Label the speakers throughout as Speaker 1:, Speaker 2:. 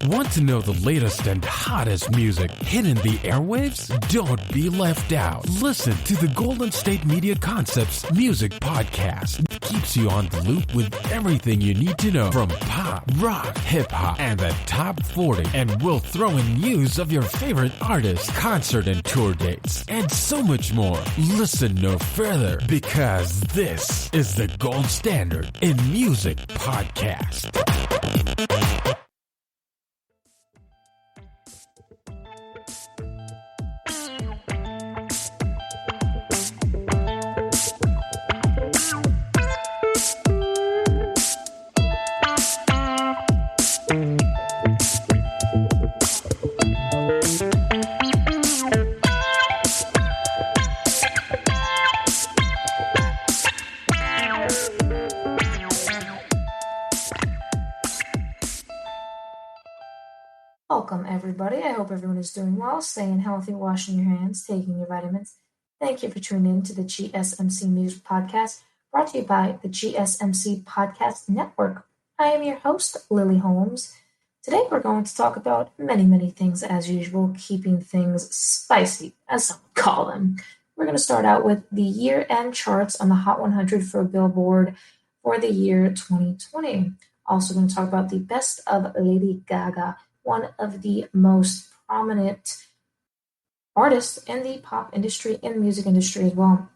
Speaker 1: Want to know the latest and hottest music hitting the airwaves? Don't be left out. Listen to the Golden State Media Concepts Music Podcast. It keeps you on the loop with everything you need to know from pop, rock, hip-hop, and the top 40. And we'll throw in news of your favorite artists, concert and tour dates, and so much more. Listen no further, because this is the gold standard in music podcast.
Speaker 2: Welcome, everybody. I hope everyone is doing well, staying healthy, washing your hands, taking your vitamins. Thank you for tuning in to the GSMC Music Podcast, brought to you by the GSMC Podcast Network. I am your host, Lillie Holmes. Today we're going to talk about many things as usual, keeping things spicy, as some call them. We're going to start out with the year-end charts on the Hot 100 for Billboard for the year 2020. Also going to talk about the best of Lady Gaga, one of the most prominent artists in the pop industry and music industry as well.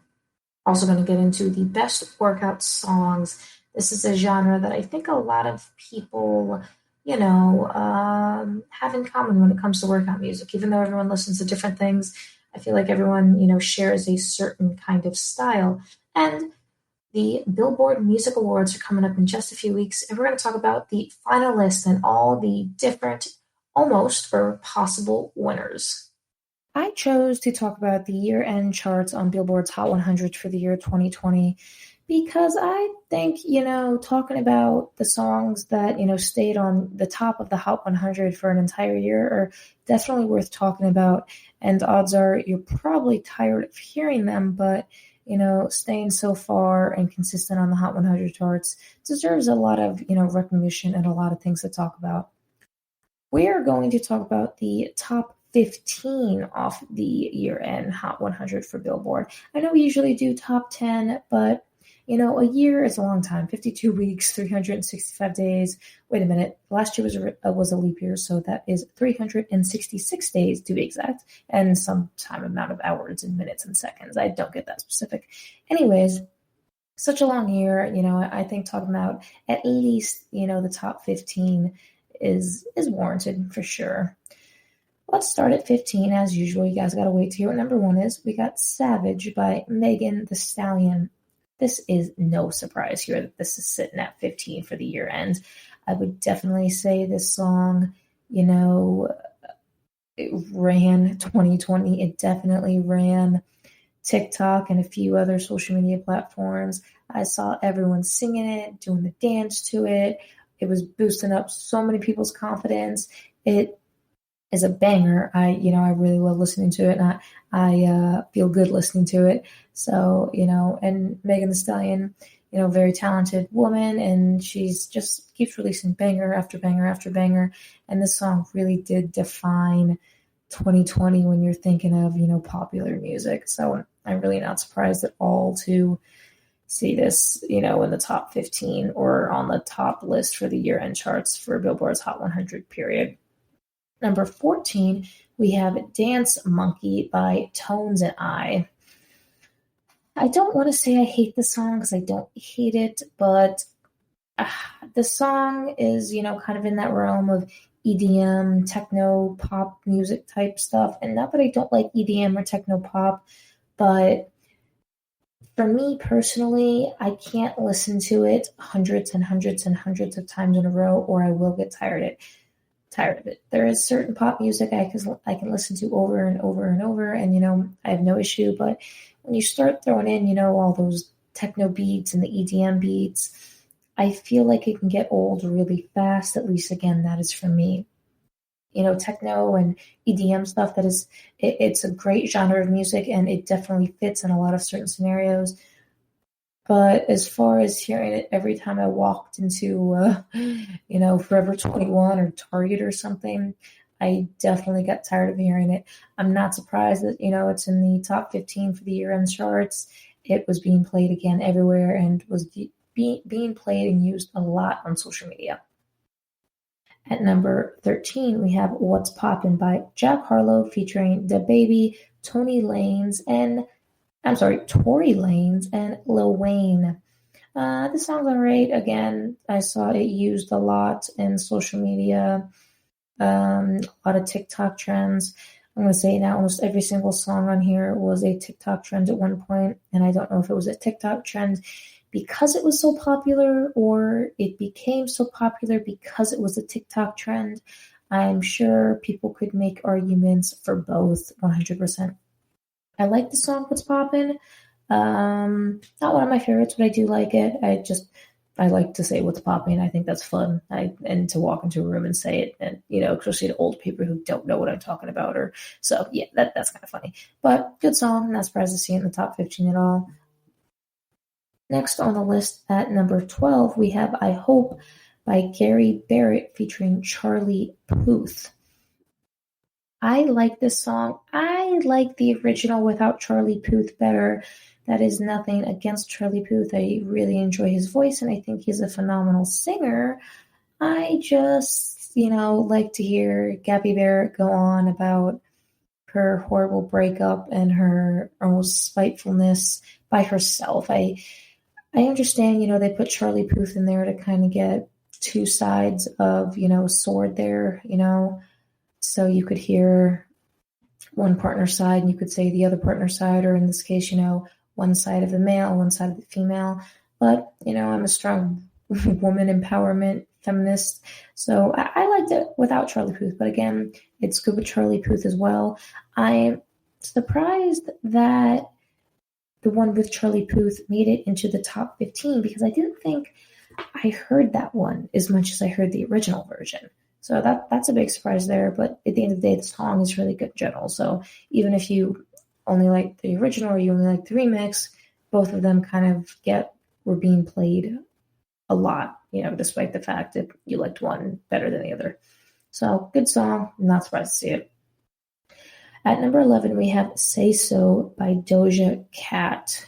Speaker 2: Also going to get into the best workout songs. This is a genre that I think a lot of people, have in common when it comes to workout music. Even though everyone listens to different things, I feel like everyone, shares a certain kind of style. And the Billboard Music Awards are coming up in just a few weeks, and we're going to talk about the finalists and all the different almost or possible winners. I chose to talk about the year-end charts on Billboard's Hot 100 for the year 2020 because I think, talking about the songs that, stayed on the top of the Hot 100 for an entire year are definitely worth talking about. And odds are you're probably tired of hearing them, but staying so far and consistent on the Hot 100 charts deserves a lot of, recognition and a lot of things to talk about. We are going to talk about the top 15 off the year-end Hot 100 for Billboard. I know we usually do top 10, but, a year is a long time. 52 weeks, 365 days. Wait a minute. Last year was a leap year, so that is 366 days to be exact, and some time amount of hours and minutes and seconds. I don't get that specific. Anyways, such a long year. I think talking about at least, the top 15 is warranted for sure. Let's start at 15 as usual. You guys got to wait to hear what number 1 is. We got Savage by Megan Thee Stallion. This is no surprise here that this is sitting at 15 for the year end. I would definitely say this song, it ran 2020. It definitely ran TikTok and a few other social media platforms. I saw everyone singing it, doing the dance to it. It was boosting up so many people's confidence. It is a banger. I really love listening to it, and I feel good listening to it. So, and Megan Thee Stallion, very talented woman, and she's just keeps releasing banger after banger after banger. And this song really did define 2020 when you're thinking of, popular music. So I'm really not surprised at all to see this, in the top 15 or on the top list for the year-end charts for Billboard's Hot 100 period. Number 14, we have Dance Monkey by Tones and I. I don't want to say I hate the song because I don't hate it, but the song is, kind of in that realm of EDM, techno, pop music type stuff. And not that I don't like EDM or techno pop, but for me personally, I can't listen to it hundreds and hundreds and hundreds of times in a row, or I will get tired of it. There is certain pop music I can listen to over and over and over, and I have no issue. But when you start throwing in, all those techno beats and the EDM beats, I feel like it can get old really fast. At least, again, that is for me. Techno and EDM stuff, it's a great genre of music, and it definitely fits in a lot of certain scenarios. But as far as hearing it every time I walked into, Forever 21 or Target or something, I definitely got tired of hearing it. I'm not surprised that, it's in the top 15 for the year-end charts. It was being played again everywhere and was being played and used a lot on social media. At number 13, we have What's Poppin' by Jack Harlow featuring DaBaby, Tory Lanez, and Lil Wayne. The song's alright. Again, I saw it used a lot in social media, a lot of TikTok trends. I'm going to say now almost every single song on here was a TikTok trend at one point, and I don't know if it was a TikTok trend because it was so popular or it became so popular because it was a TikTok trend. I'm sure people could make arguments for both 100%. I like the song What's Poppin'. Not one of my favorites, but I do like it. I like to say what's popping. I think that's fun. And to walk into a room and say it, and especially to old people who don't know what I'm talking about. That's kind of funny. But good song. Not surprised to see it in the top 15 at all. Next on the list at number 12, we have I Hope by Gary Barrett featuring Charlie Puth. I like this song. I like the original without Charlie Puth better. That is nothing against Charlie Puth. I really enjoy his voice, and I think he's a phenomenal singer. I just, like to hear Gabby Barrett go on about her horrible breakup and her almost spitefulness by herself. I understand, they put Charlie Puth in there to kind of get two sides of, a sword there, so you could hear one partner's side and you could say the other partner's side, or in this case, one side of the male, one side of the female. But, I'm a strong woman empowerment feminist. So I liked it without Charlie Puth. But again, it's good with Charlie Puth as well. I'm surprised that the one with Charlie Puth made it into the top 15 because I didn't think I heard that one as much as I heard the original version. So that's a big surprise there. But at the end of the day, the song is really good in general. So even if you only like the original or you only like the remix, both of them kind of were being played a lot, despite the fact that you liked one better than the other. So good song. I'm not surprised to see it. At number 11, we have Say So by Doja Cat.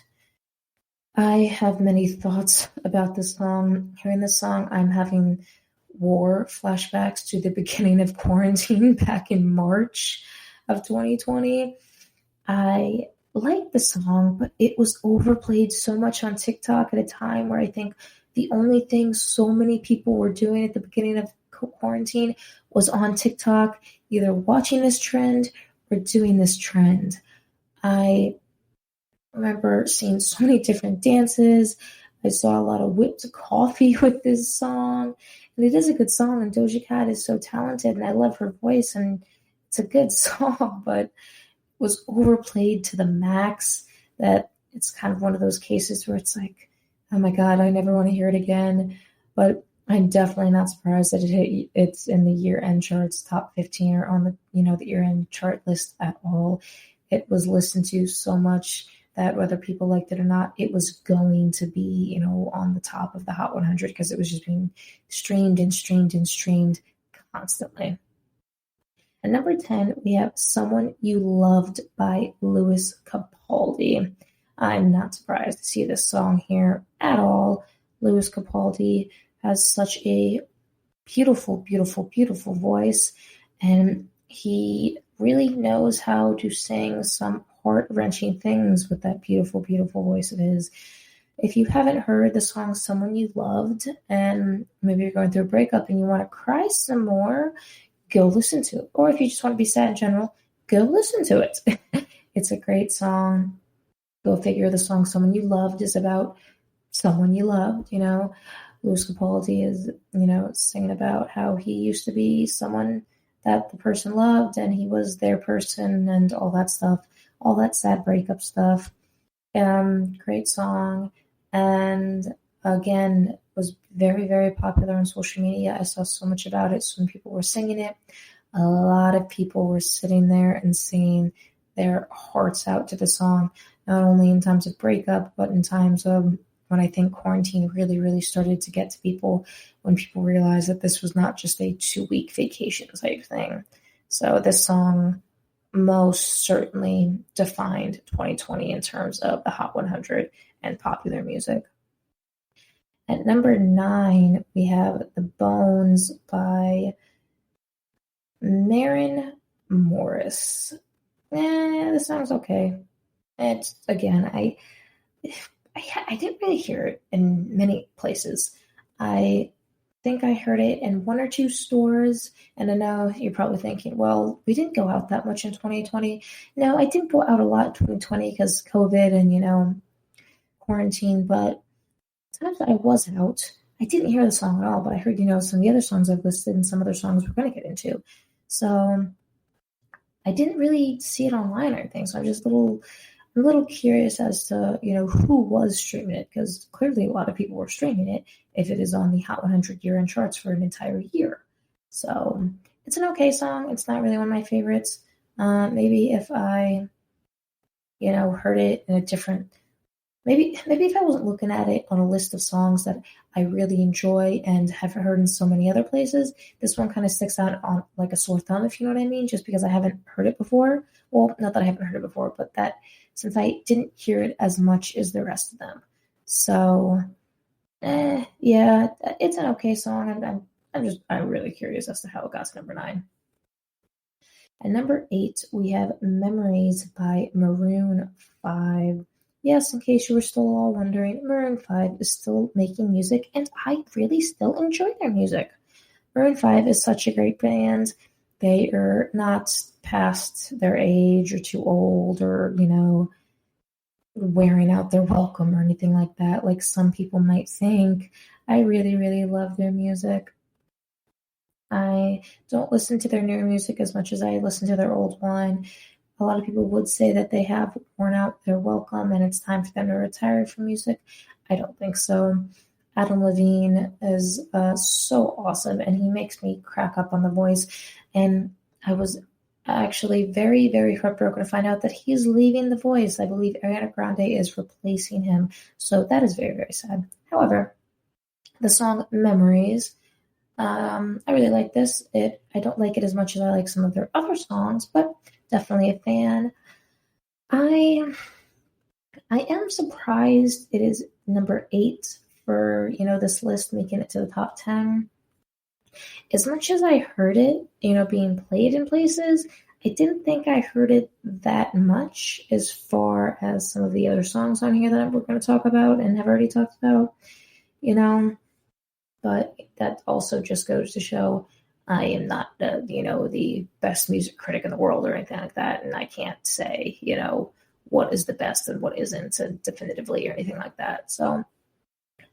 Speaker 2: I have many thoughts about this song. Hearing this song, I'm having war flashbacks to the beginning of quarantine back in March of 2020. I like the song, but it was overplayed so much on TikTok at a time where I think the only thing so many people were doing at the beginning of quarantine was on TikTok, either watching this trend or doing this trend. I remember seeing so many different dances. I saw a lot of whipped coffee with this song. And it is a good song, and Doja Cat is so talented, and I love her voice, and it's a good song, but was overplayed to the max that it's kind of one of those cases where it's like, oh my God, I never want to hear it again. But I'm definitely not surprised that it's in the year-end charts, top 15, or on the the year-end chart list at all. It was listened to so much that whether people liked it or not, it was going to be, on the top of the Hot 100 because it was just being streamed and streamed and streamed constantly. At number 10, we have Someone You Loved by Lewis Capaldi. I'm not surprised to see this song here at all. Lewis Capaldi has such a beautiful, beautiful, beautiful voice, and he really knows how to sing some heart-wrenching things with that beautiful, beautiful voice of his. If you haven't heard the song Someone You Loved, and maybe you're going through a breakup and you want to cry some more, go listen to it. Or if you just want to be sad in general, go listen to it. It's a great song. Go figure, the song Someone You Loved is about someone you loved, Lewis Capaldi is, singing about how he used to be someone that the person loved and he was their person and all that stuff, all that sad breakup stuff. Great song. And again, was very, very popular on social media. I saw so much about it. So when people were singing it, a lot of people were sitting there and singing their hearts out to the song, not only in times of breakup, but in times of when I think quarantine really, really started to get to people, when people realized that this was not just a 2-week vacation type thing. So this song most certainly defined 2020 in terms of the Hot 100 and popular music. At number 9, we have The Bones by Maren Morris. The song's okay. It's, again, I didn't really hear it in many places. I think I heard it in 1 or 2 stores, and I know you're probably thinking, well, we didn't go out that much in 2020. No, I didn't go out a lot in 2020 because COVID and, quarantine, but times that I was out, I didn't hear the song at all, but I heard, some of the other songs I've listed and some other songs we're going to get into. So I didn't really see it online or anything, so I'm just a little curious as to, who was streaming it, because clearly a lot of people were streaming it if it is on the Hot 100 year-end charts for an entire year. So it's an okay song. It's not really one of my favorites. Maybe if I, heard it in a different, maybe if I wasn't looking at it on a list of songs that I really enjoy and have heard in so many other places, this one kind of sticks out on like a sore thumb, if you know what I mean, just because I haven't heard it before. Well, not that I haven't heard it before, but that since I didn't hear it as much as the rest of them. So, yeah, it's an okay song. I'm really curious as to how it got to number 9. At number 8, we have Memories by Maroon 5. Yes, in case you were still all wondering, Maroon 5 is still making music, and I really still enjoy their music. Maroon 5 is such a great band. They are not past their age or too old or, wearing out their welcome or anything like that, like some people might think. I really, really love their music. I don't listen to their newer music as much as I listen to their old one. A lot of people would say that they have worn out their welcome and it's time for them to retire from music. I don't think so. Adam Levine is so awesome, and he makes me crack up on the voice. And I was actually very, very heartbroken to find out that he's leaving The Voice. I believe Ariana Grande is replacing him. So that is very, very sad. However, the song Memories, I really like this. I don't like it as much as I like some of their other songs, but definitely a fan. I am surprised it is number 8 for, this list, making it to the top 10. As much as I heard it, being played in places, I didn't think I heard it that much as far as some of the other songs on here that we're going to talk about and have already talked about, But that also just goes to show I am not, the best music critic in the world or anything like that, and I can't say, what is the best and what isn't definitively or anything like that. So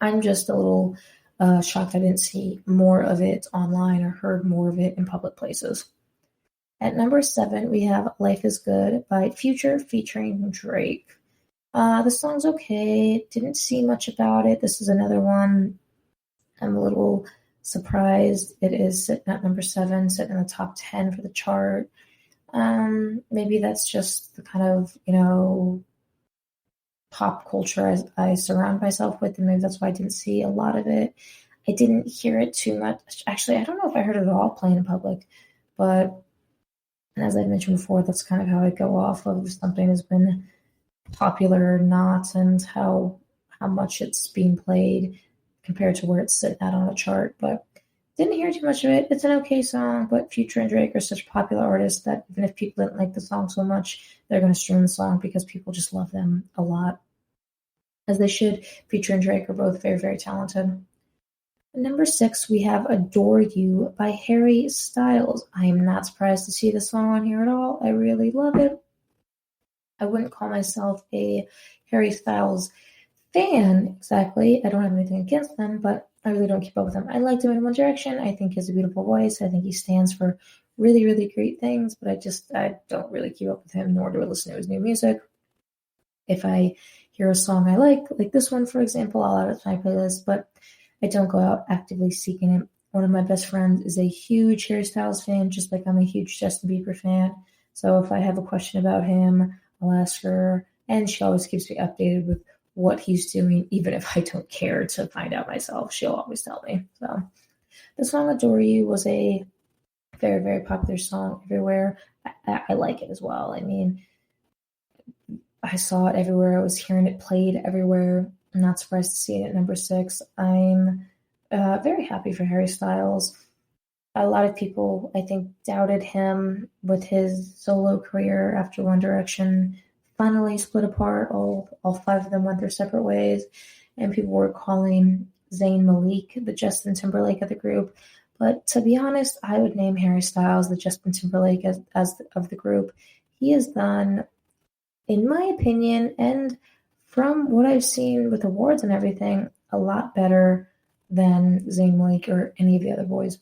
Speaker 2: I'm just a little shocked I didn't see more of it online or heard more of it in public places. At number 7, we have Life is Good by Future featuring Drake. The song's okay. Didn't see much about it. This is another one I'm a little surprised it is sitting at number 7, sitting in the top 10 for the chart. Maybe that's just the kind of, pop culture I surround myself with, and maybe that's why I didn't see a lot of it. I didn't hear it too much. Actually, I don't know if I heard it at all playing in public, but as I mentioned before, that's kind of how I go off of if something has been popular or not, and how much it's being played compared to where it's sitting at on a chart. But didn't hear too much of it. It's an okay song, but Future and Drake are such popular artists that even if people didn't like the song so much, they're going to stream the song because people just love them a lot. As they should. Future and Drake are both very, very talented. At number 6, we have Adore You by Harry Styles. I am not surprised to see this song on here at all. I really love it. I wouldn't call myself a Harry Styles fan exactly. I don't have anything against them, but I really don't keep up with him. I liked him in One Direction. I think he has a beautiful voice. I think he stands for really, really great things, but I don't really keep up with him, nor do I listen to his new music. If I hear a song I like this one, for example, I'll add it to my playlist, but I don't go out actively seeking it. One of my best friends is a huge Harry Styles fan, just like I'm a huge Justin Bieber fan. So if I have a question about him, I'll ask her, and she always keeps me updated with what he's doing, even if I don't care to find out myself. She'll always tell me. So the song Adore You was a very, very popular song everywhere. I like it as well. I mean, I saw it everywhere. I was hearing it played everywhere. I'm not surprised to see it at number 6. I'm very happy for Harry Styles. A lot of people, I think, doubted him with his solo career after One Direction finally split apart. All 5 of them went their separate ways, and people were calling Zayn Malik the Justin Timberlake of the group. But to be honest, I would name Harry Styles the Justin Timberlake as of the group. He has done, in my opinion, and from what I've seen with awards and everything, a lot better than Zayn Malik or any of the other boys.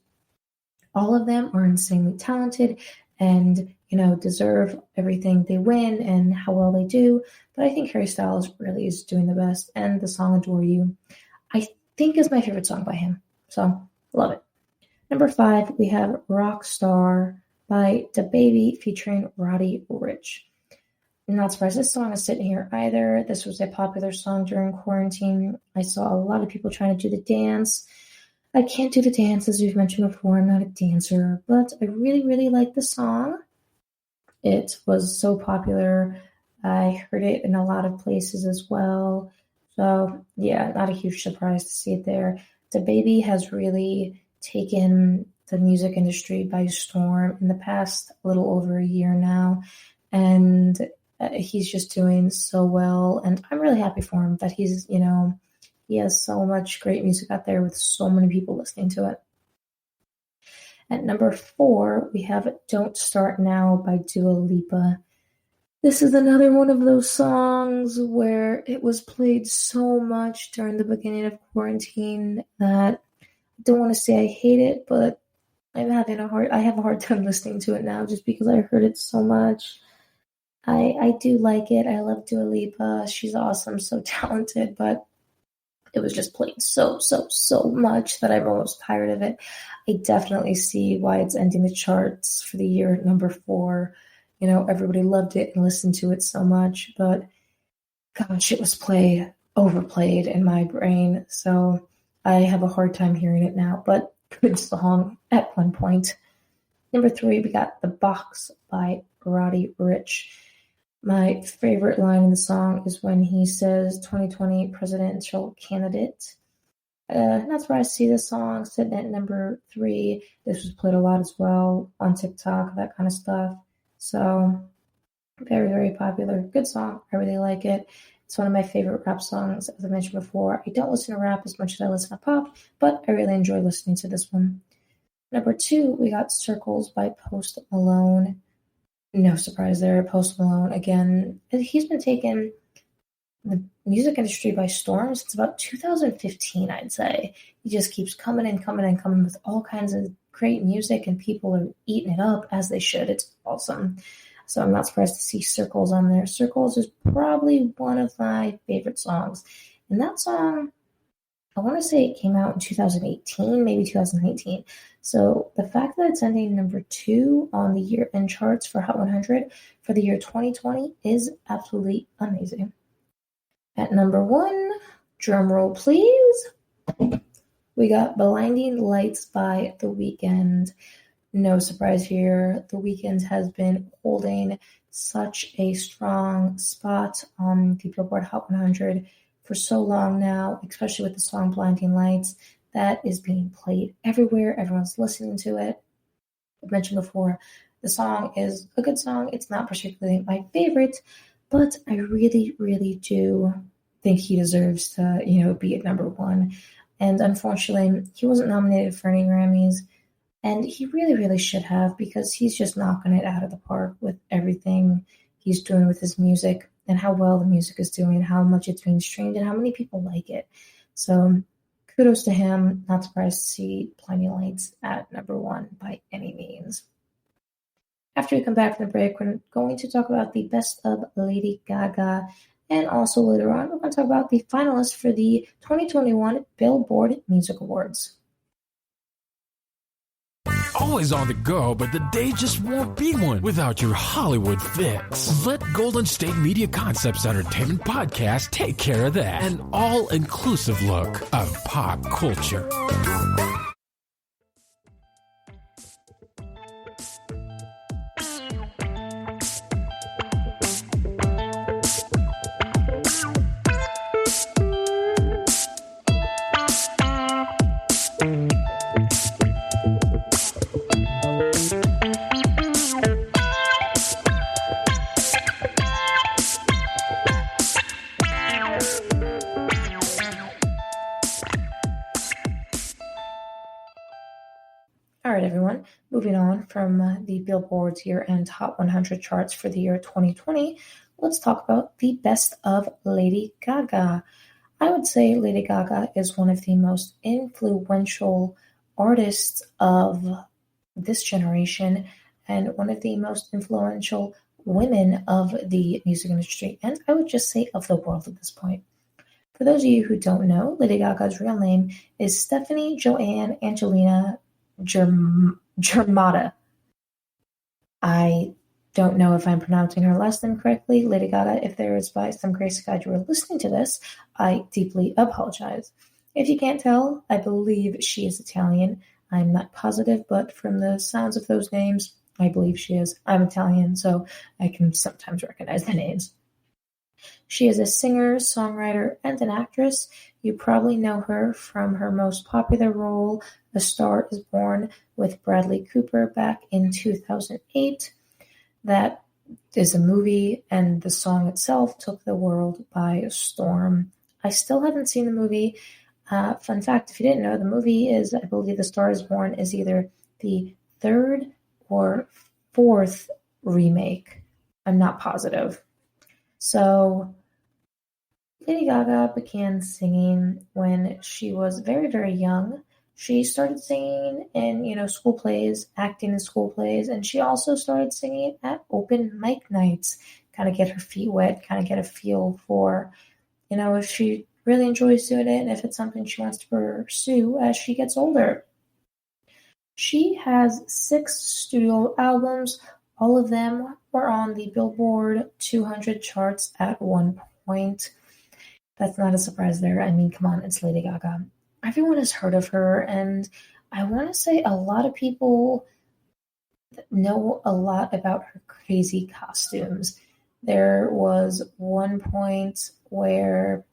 Speaker 2: All of them are insanely talented and, deserve everything they win and how well they do. But I think Harry Styles really is doing the best. And the song Adore You, I think, is my favorite song by him. So, love it. Number 5, we have Rockstar by DaBaby featuring Roddy Ricch. I'm not surprised this song is sitting here either. This was a popular song during quarantine. I saw a lot of people trying to do the dance. I can't do the dance, as we've mentioned before. I'm not a dancer, but I really, really like the song. It was so popular. I heard it in a lot of places as well. So, yeah, not a huge surprise to see it there. DaBaby has really taken the music industry by storm in the past little over a year now. And he's just doing so well. And I'm really happy for him that he's, he has so much great music out there with so many people listening to it. At number 4, we have Don't Start Now by Dua Lipa. This is another one of those songs where it was played so much during the beginning of quarantine that I don't want to say I hate it, but I have a hard time listening to it now just because I heard it so much. I do like it. I love Dua Lipa. She's awesome, so talented, but it was just played so much that I'm almost tired of it. I definitely see why it's ending the charts for the year at number 4. Everybody loved it and listened to it so much, but gosh, it was overplayed in my brain. So I have a hard time hearing it now, but good song at one point. Number 3, we got The Box by Roddy Ricch. My favorite line in the song is when he says 2020 presidential candidate. Not surprised to see this song sitting at number 3. This was played a lot as well on TikTok, that kind of stuff. So very, very popular. Good song. I really like it. It's one of my favorite rap songs, as I mentioned before. I don't listen to rap as much as I listen to pop, but I really enjoy listening to this one. Number 2, we got Circles by Post Malone. No surprise there. Post Malone, again, he's been taking the music industry by storm since about 2015, I'd say. He just keeps coming with all kinds of great music, and people are eating it up as they should. It's awesome. So I'm not surprised to see Circles on there. Circles is probably one of my favorite songs. And that song, I want to say it came out in 2018, maybe 2019. So the fact that it's ending number 2 on the year-end charts for Hot 100 for the year 2020 is absolutely amazing. At number 1, drumroll please, we got Blinding Lights by The Weeknd. No surprise here. The Weeknd has been holding such a strong spot on the Billboard Hot 100 for so long now, especially with the song Blinding Lights. That is being played everywhere. Everyone's listening to it. I mentioned before, the song is a good song. It's not particularly my favorite, but I really, really do think he deserves to, be at number 1. And unfortunately, he wasn't nominated for any Grammys. And he really, really should have, because he's just knocking it out of the park with everything he's doing with his music and how well the music is doing, how much it's being streamed, and how many people like it. So kudos to him. Not surprised to see Blinding Lights at number 1 by any means. After we come back from the break, we're going to talk about the best of Lady Gaga. And also later on, we're going to talk about the finalists for the 2021 Billboard Music Awards.
Speaker 1: always on the go, but the day just won't be one without your Hollywood fix. Let Golden State Media Concepts Entertainment Podcast take care of that. An all-inclusive look of pop culture.
Speaker 2: All right, everyone, moving on from the Billboard's year-end Hot 100 charts for the year 2020, let's talk about the best of Lady Gaga. I would say Lady Gaga is one of the most influential artists of this generation and one of the most influential women of the music industry, and I would just say of the world at this point. For those of you who don't know, Lady Gaga's real name is Stephanie Joanne Angelina Germanotta. I don't know if I'm pronouncing her last name correctly. Lady Gaga, if there is by some grace of God you are listening to this, I deeply apologize. If you can't tell, I believe she is Italian. I'm not positive, but from the sounds of those names, I believe she is. I'm Italian, so I can sometimes recognize the names. She is a singer, songwriter, and an actress. You probably know her from her most popular role, A Star is Born, with Bradley Cooper back in 2008. That is a movie, and the song itself took the world by storm. I still haven't seen the movie. Fun fact, if you didn't know, the movie is, I believe The Star is Born is either the third or fourth remake. I'm not positive. So Lady Gaga began singing when she was very, very young. She started singing in, school plays, acting in school plays, and she also started singing at open mic nights, kind of get her feet wet, kind of get a feel for, if she really enjoys doing it and if it's something she wants to pursue as she gets older. She has 6 studio albums. All of them were on the Billboard 200 charts at one point. That's not a surprise there. I mean, come on, it's Lady Gaga. Everyone has heard of her, and I want to say a lot of people know a lot about her crazy costumes. There was one point where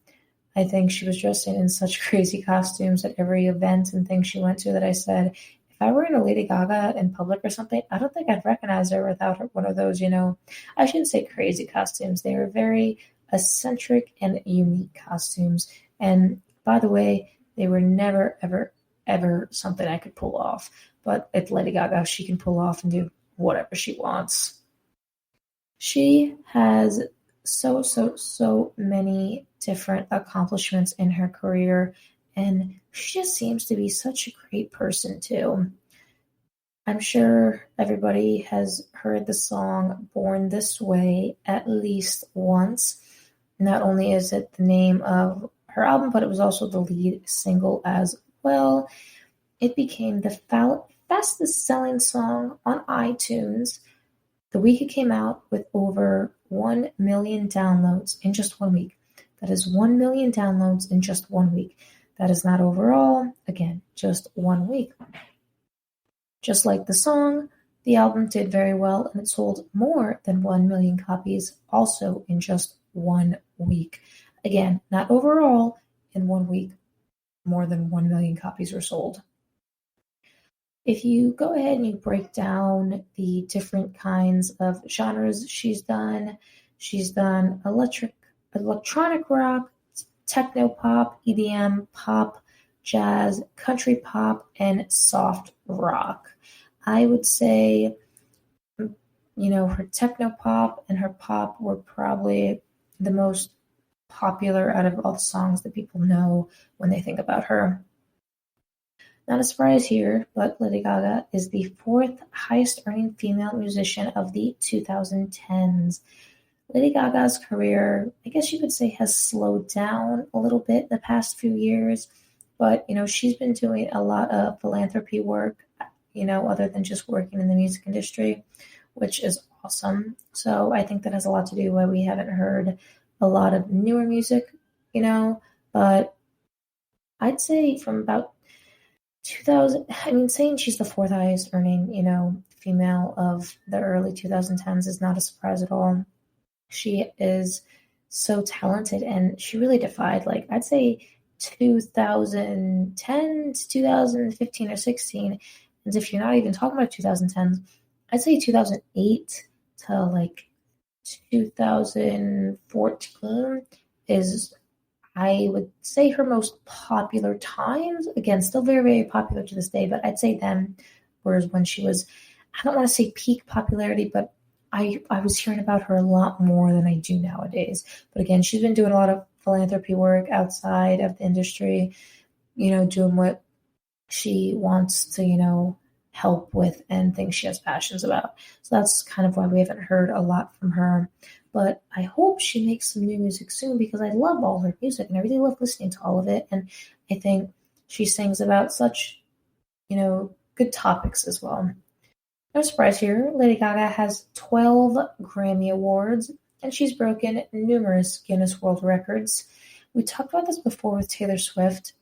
Speaker 2: I think she was dressing in such crazy costumes at every event and thing she went to that I said, if I were in a Lady Gaga in public or something, I don't think I'd recognize her without one of those, I shouldn't say crazy costumes. They were very eccentric and unique costumes. And by the way, they were never, ever, ever something I could pull off. But it's Lady Gaga. She can pull off and do whatever she wants. She has so many different accomplishments in her career, and she just seems to be such a great person too. I'm sure everybody has heard the song Born This Way at least once. Not only is it the name of her album, but it was also the lead single as well. It became the fastest selling song on iTunes the week it came out, with over 1 million downloads in just 1 week. That is 1 million downloads in just 1 week. That is not overall, again, just 1 week. Just like the song, the album did very well, and it sold more than 1 million copies also in just 1 week. Again, not overall, in 1 week, more than 1 million copies were sold. If you go ahead and you break down the different kinds of genres she's done electronic rock, techno pop, EDM, pop, jazz, country pop, and soft rock. I would say, her techno pop and her pop were probably the most popular out of all the songs that people know when they think about her. Not a surprise here, but Lady Gaga is the 4th highest earning female musician of the 2010s. Lady Gaga's career, I guess you could say, has slowed down a little bit the past few years, but she's been doing a lot of philanthropy work other than just working in the music industry, which is awesome. So I think that has a lot to do why we haven't heard a lot of newer music, but I'd say from about 2000, saying she's the fourth highest earning, female of the early 2010s is not a surprise at all. She is so talented and she really defied, I'd say 2010 to 2015 or 16. And if you're not even talking about 2010s, I'd say 2008 to 2014 is, I would say, her most popular times. Again, still very, very popular to this day, but I'd say then, whereas when she was, I don't want to say peak popularity, but I was hearing about her a lot more than I do nowadays. But again, she's been doing a lot of philanthropy work outside of the industry, doing what she wants to, help with and things she has passions about. So that's kind of why we haven't heard a lot from her. But I hope she makes some new music soon because I love all her music and I really love listening to all of it. And I think she sings about such, good topics as well. No surprise here, Lady Gaga has 12 Grammy Awards and she's broken numerous Guinness World Records. We talked about this before with Taylor Swift.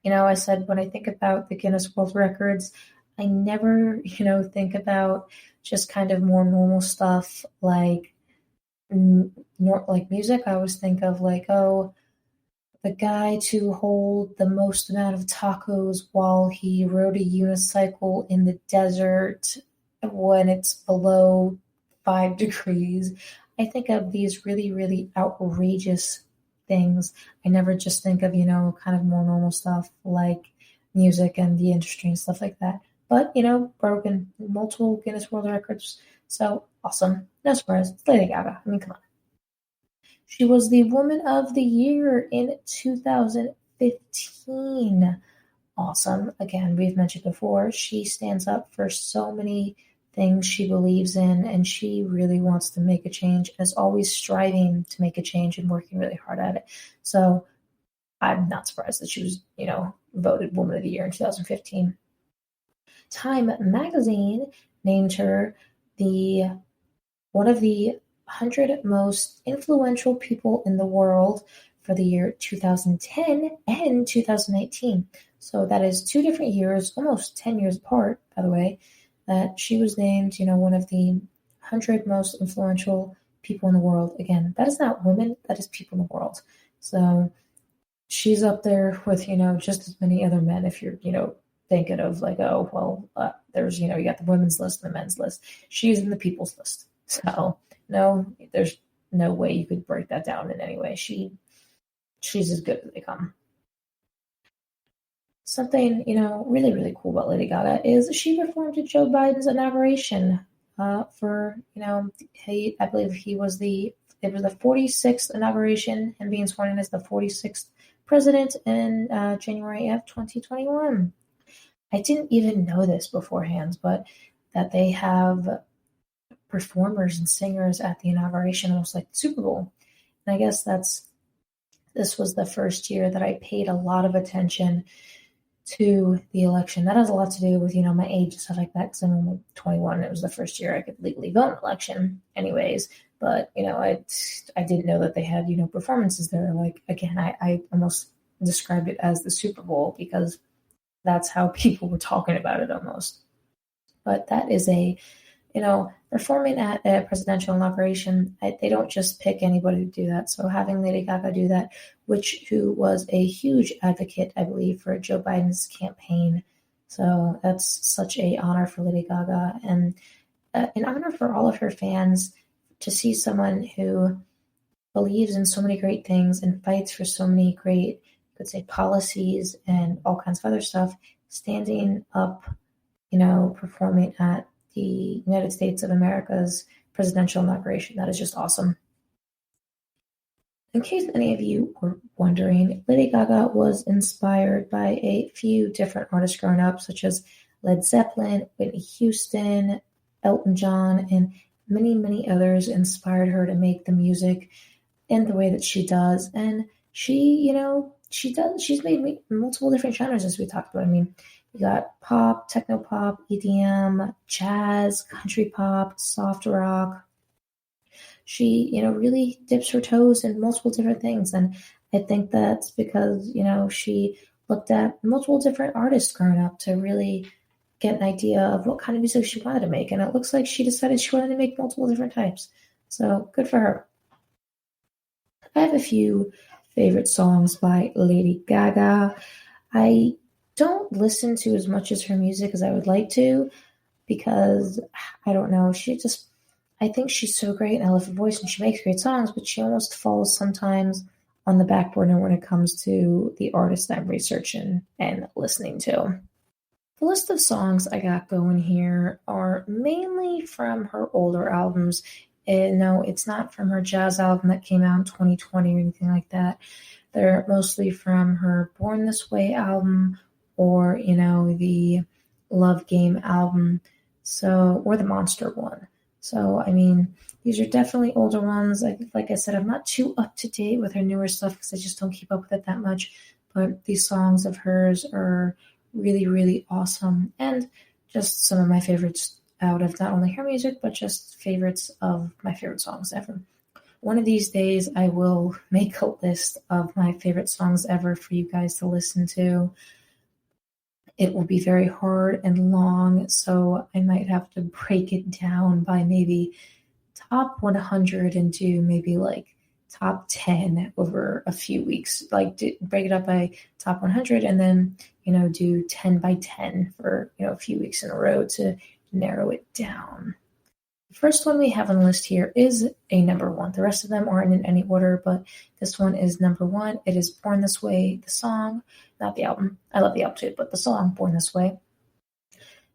Speaker 2: I said when I think about the Guinness World Records, I never, think about just kind of more normal stuff like music. I always think of the guy to hold the most amount of tacos while he rode a unicycle in the desert when it's below 5 degrees. I think of these really, really outrageous things. I never just think of, kind of more normal stuff like music and the industry and stuff like that. But, broken multiple Guinness World Records. So awesome. No surprise. It's Lady Gaga. Come on. She was the Woman of the Year in 2015. Awesome. Again, we've mentioned before, she stands up for so many things she believes in, and she really wants to make a change and is always striving to make a change and working really hard at it. So I'm not surprised that she was, voted Woman of the Year in 2015. Time magazine named her one of the 100 most influential people in the world for the year 2010 and 2019. So that is 2 different years, almost 10 years apart, by the way, that she was named, one of the 100 most influential people in the world. Again, that is not women, that is people in the world. So she's up there with, just as many other men if you're, thinking of there's, you got the women's list and the men's list. She's in the people's list. So no, there's no way you could break that down in any way. She's as good as they come. Something, really, really cool about Lady Gaga is she performed at Joe Biden's inauguration for, I believe it was the 46th inauguration and being sworn in as the 46th president in January of 2021. I didn't even know this beforehand, but that they have performers and singers at the inauguration, almost like the Super Bowl. And I guess this was the first year that I paid a lot of attention to the election. That has a lot to do with, my age and stuff like that, because I'm only 21. It was the first year I could legally vote in an election anyways. But, I didn't know that they had, performances there. Again, I almost described it as the Super Bowl because that's how people were talking about it almost. But that is performing at a presidential inauguration, they don't just pick anybody to do that. So having Lady Gaga do that, who was a huge advocate, I believe, for Joe Biden's campaign. So that's such an honor for Lady Gaga and an honor for all of her fans to see someone who believes in so many great things and fights for so many great, policies and all kinds of other stuff, standing up, performing at the United States of America's presidential inauguration. That is just awesome. In case any of you were wondering, Lady Gaga was inspired by a few different artists growing up, such as Led Zeppelin, Whitney Houston, Elton John, and many, many others inspired her to make the music in the way that she does. And she, she's made multiple different genres, as we talked about. You got pop, techno pop, EDM, jazz, country pop, soft rock. She, really dips her toes in multiple different things. And I think that's because, she looked at multiple different artists growing up to really get an idea of what kind of music she wanted to make. And it looks like she decided she wanted to make multiple different types. So good for her. I have a few favorite songs by Lady Gaga. I don't listen to as much as her music as I would like to because I don't know. I think she's so great and I love her voice and she makes great songs, but she almost falls sometimes on the back burner when it comes to the artists I'm researching and listening to. The list of songs I got going here are mainly from her older albums. And no, it's not from her jazz album that came out in 2020 or anything like that. They're mostly from her Born This Way album or, the Love Game album, or the Monster one. So, these are definitely older ones. Like I said, I'm not too up to date with her newer stuff because I just don't keep up with it that much. But these songs of hers are really, really awesome. And just some of my favorites out of not only her music, but just favorites of my favorite songs ever. One of these days, I will make a list of my favorite songs ever for you guys to listen to. It will be very hard and long, so I might have to break it down by maybe top 100 and do maybe like top 10 over a few weeks. Like break it up by top 100 and then, do 10 by 10 for, a few weeks in a row to narrow it down. The first one we have on the list here is a number one. The rest of them aren't in any order, but this one is number one. It is Born This Way, the song, not the album. I love the album too, but the song, Born This Way.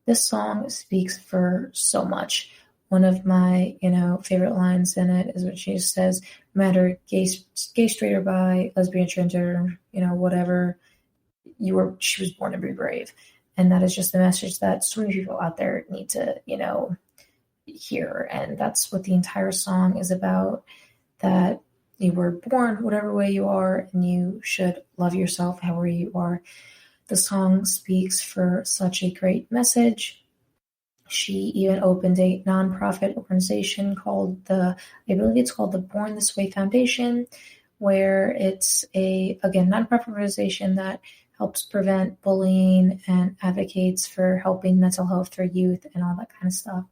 Speaker 2: This song speaks for so much. One of my, favorite lines in it is what she says, no matter gay, straight or bi, lesbian, transgender, whatever, she was born to be brave. And that is just the message that so many people out there need to, hear. And that's what the entire song is about, that you were born whatever way you are and you should love yourself however you are. The song speaks for such a great message. She even opened a nonprofit organization called I believe it's called the Born This Way Foundation, where it's nonprofit organization that helps prevent bullying and advocates for helping mental health for youth and all that kind of stuff.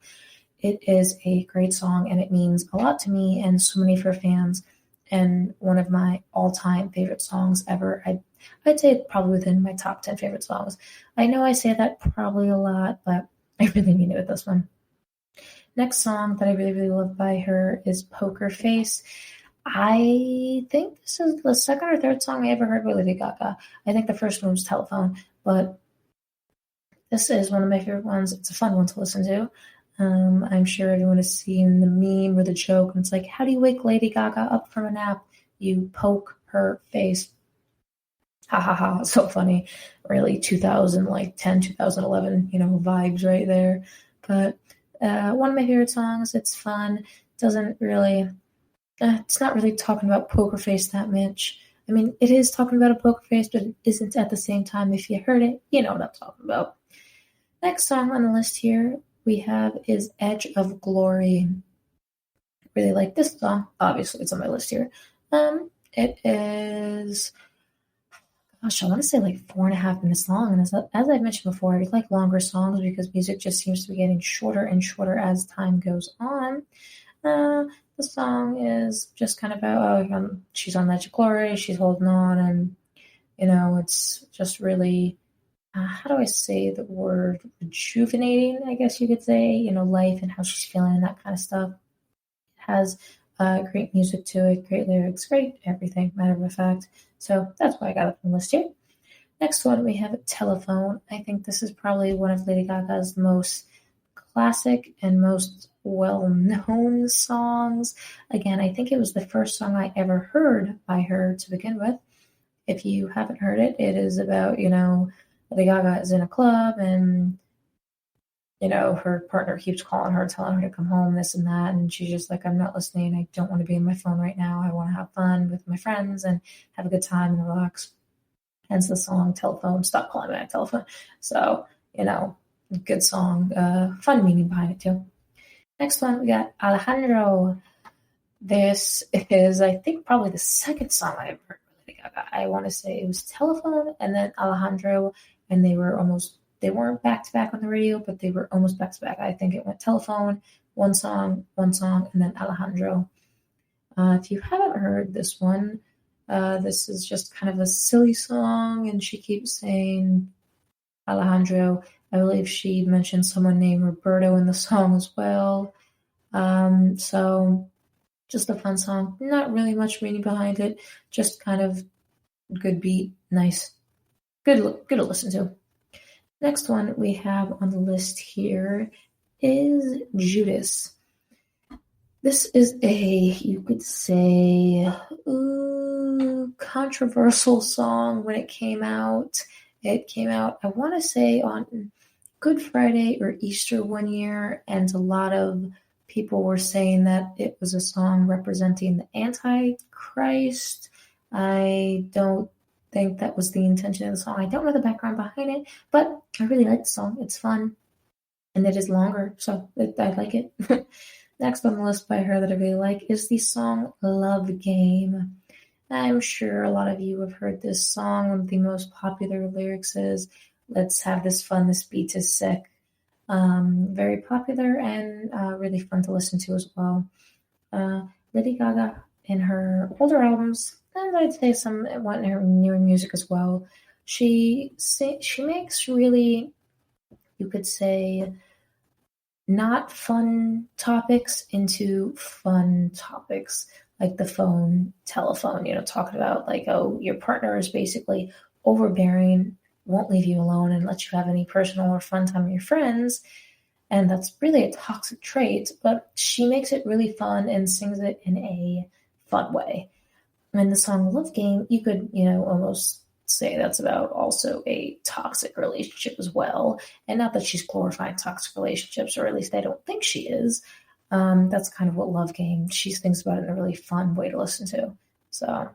Speaker 2: It is a great song and it means a lot to me and so many of her fans, and one of my all-time favorite songs ever. I'd say probably within my top 10 favorite songs. I know I say that probably a lot, but I really mean it with this one. Next song that I really, really love by her is Poker Face. I think this is the second or third song I ever heard by Lady Gaga. I think the first one was Telephone, but this is one of my favorite ones. It's a fun one to listen to. I'm sure everyone has seen the meme or the joke, and it's like, how do you wake Lady Gaga up from a nap? You poke her face. Ha ha ha, so funny. Really 2010, 2011, vibes right there. But one of my favorite songs. It's fun. Doesn't really, it's not really talking about poker face that much. It is talking about a poker face, but it isn't at the same time. If you heard it, you know what I'm talking about. Next song on the list here we have is Edge of Glory. Really like this song. Obviously, it's on my list here. It is, I want to say like 4.5 minutes long. And as I mentioned before, I like longer songs because music just seems to be getting shorter and shorter as time goes on. The song is just kind of about, she's on Edge of Glory, she's holding on, and, it's just really, how do I say the word, rejuvenating, I guess you could say, life and how she's feeling and that kind of stuff. It has great music to it, great lyrics, great everything, matter of fact. So that's why I got it on the list here. Next one, we have Telephone. I think this is probably one of Lady Gaga's most classic and most well-known songs. Again, I think it was the first song I ever heard by her to begin with. If you haven't heard it, it is about, Lady Gaga is in a club and, her partner keeps calling her, telling her to come home, this and that. And she's just like, I'm not listening. I don't want to be on my phone right now. I want to have fun with my friends and have a good time and relax. hence the song Telephone, Stop Calling Me on Telephone. So, good song, fun meaning behind it too. Next one, we got Alejandro. This is, I think, probably the second song I ever heard by Lady Gaga. I want to say it was Telephone and then Alejandro, and they weren't back to back on the radio, but they were almost back to back. I think it went Telephone, one song, and then Alejandro. If you haven't heard this one, this is just kind of a silly song, and she keeps saying Alejandro. I believe she mentioned someone named Roberto in the song as well. So just a fun song. Not really much meaning behind it. Just kind of good beat, nice, good to listen to. Next one we have on the list here is Judas. This is you could say, controversial song when it came out. It came out, I want to say, on Good Friday or Easter one year, and a lot of people were saying that it was a song representing the Antichrist. I don't think that was the intention of the song. I don't know the background behind it, but I really like the song. It's fun, and it is longer, so I like it. Next on the list by her that I really like is the song Love Game. I'm sure a lot of you have heard this song. One of the most popular lyrics is, "Let's have this fun, this beat is sick." Very popular and really fun to listen to as well. Lady Gaga in her older albums, and I'd say some in her newer music as well, she makes really, you could say, not fun topics into fun topics, like the telephone, talking about like, oh, your partner is basically overbearing, won't leave you alone and let you have any personal or fun time with your friends. And that's really a toxic trait, but she makes it really fun and sings it in a fun way. And the song Love Game, you could, almost say that's about also a toxic relationship as well. And not that she's glorifying toxic relationships, or at least I don't think she is. That's kind of what Love Game, she thinks about it in a really fun way to listen to. So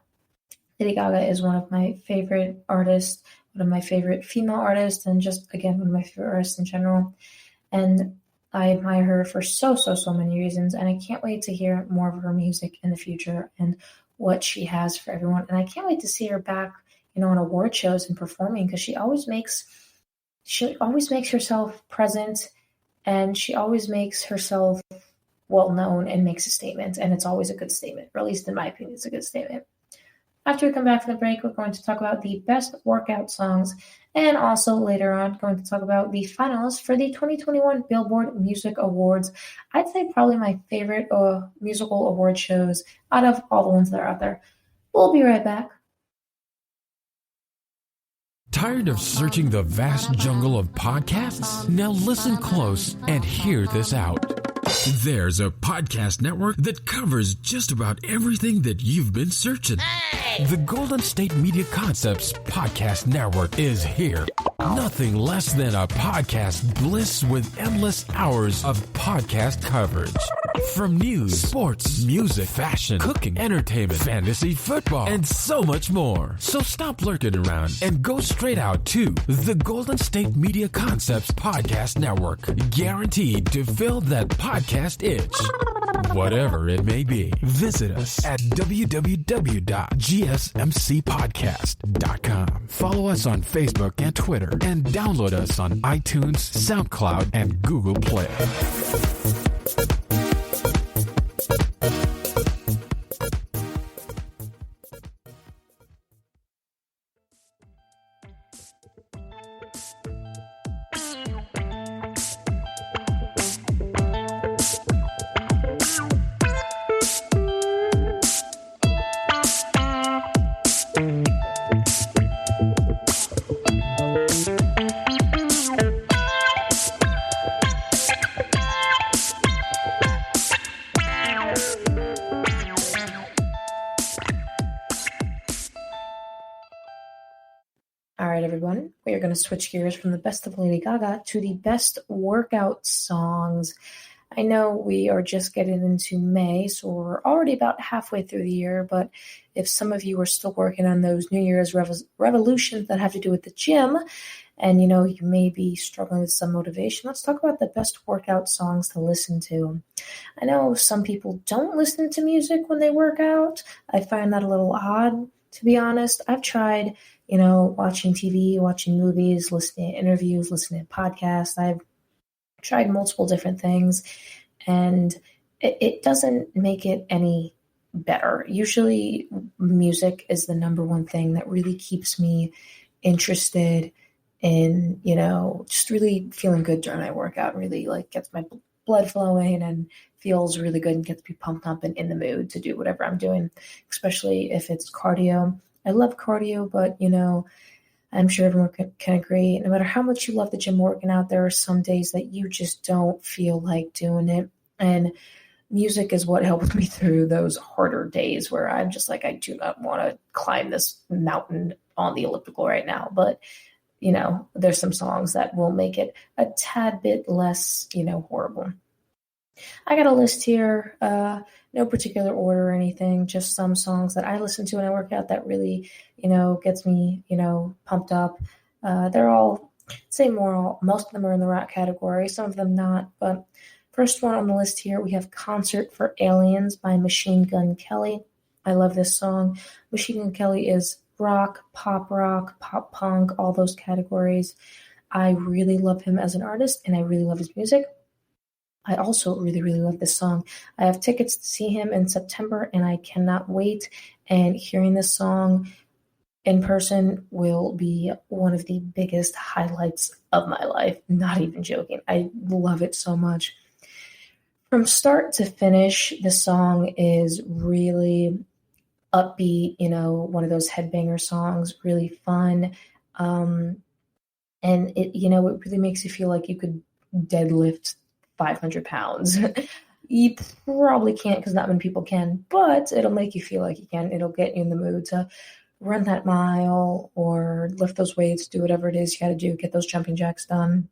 Speaker 2: Lady Gaga is one of my favorite artists, one of my favorite female artists, and just, again, one of my favorite artists in general. And I admire her for so many reasons, and I can't wait to hear more of her music in the future and what she has for everyone. And I can't wait to see her back, on award shows and performing, because she always makes herself present, and she always makes herself well known and makes a statement, and it's always a good statement, or at least in my opinion, it's a good statement. After we come back from the break, we're going to talk about the best workout songs, and also later on going to talk about the finalists for the 2021 Billboard Music Awards. I'd say probably my favorite musical award shows out of all the ones that are out there. We'll be right back.
Speaker 1: Tired of searching the vast jungle of podcasts? Now listen close and hear this out. There's a podcast network that covers just about everything that you've been searching. Hey! The Golden State Media Concepts Podcast Network is here. Nothing less than a podcast bliss with endless hours of podcast coverage. From news, sports, music, fashion, cooking, entertainment, fantasy, football, and so much more. So stop lurking around and go straight out to the Golden State Media Concepts Podcast Network. Guaranteed to fill that podcast itch. Whatever it may be. Visit us at www.gsmcpodcast.com. Follow us on Facebook and Twitter, and download us on iTunes, SoundCloud, and Google Play.
Speaker 2: Everyone, we are going to switch gears from the best of Lady Gaga to the best workout songs. I know we are just getting into May, so we're already about halfway through the year, but if some of you are still working on those New Year's revolutions that have to do with the gym, and you may be struggling with some motivation, let's talk about the best workout songs to listen to. I know some people don't listen to music when they work out. I find that a little odd, to be honest. I've tried, watching TV, watching movies, listening to interviews, listening to podcasts. I've tried multiple different things, and it doesn't make it any better. Usually music is the number one thing that really keeps me interested in, just really feeling good during my workout, really like gets my blood flowing and feels really good and gets me pumped up and in the mood to do whatever I'm doing, especially if it's cardio. I love cardio, but I'm sure everyone can agree, no matter how much you love the gym working out, there are some days that you just don't feel like doing it. And music is what helps me through those harder days where I'm just like, I do not want to climb this mountain on the elliptical right now. But, there's some songs that will make it a tad bit less, horrible. I got a list here, no particular order or anything, just some songs that I listen to when I work out that really, gets me, pumped up. They're all, most of them are in the rock category, some of them not, but first one on the list here, we have Concert for Aliens by Machine Gun Kelly. I love this song. Machine Gun Kelly is rock, pop punk, all those categories. I really love him as an artist, and I really love his music. I also really, really love this song. I have tickets to see him in September, and I cannot wait. And hearing this song in person will be one of the biggest highlights of my life. Not even joking. I love it so much. From start to finish, the song is really upbeat, one of those headbanger songs, really fun. And it really makes you feel like you could deadlift 500 pounds. You probably can't because not many people can, but it'll make you feel like you can. It'll get you in the mood to run that mile or lift those weights, do whatever it is you got to do, get those jumping jacks done,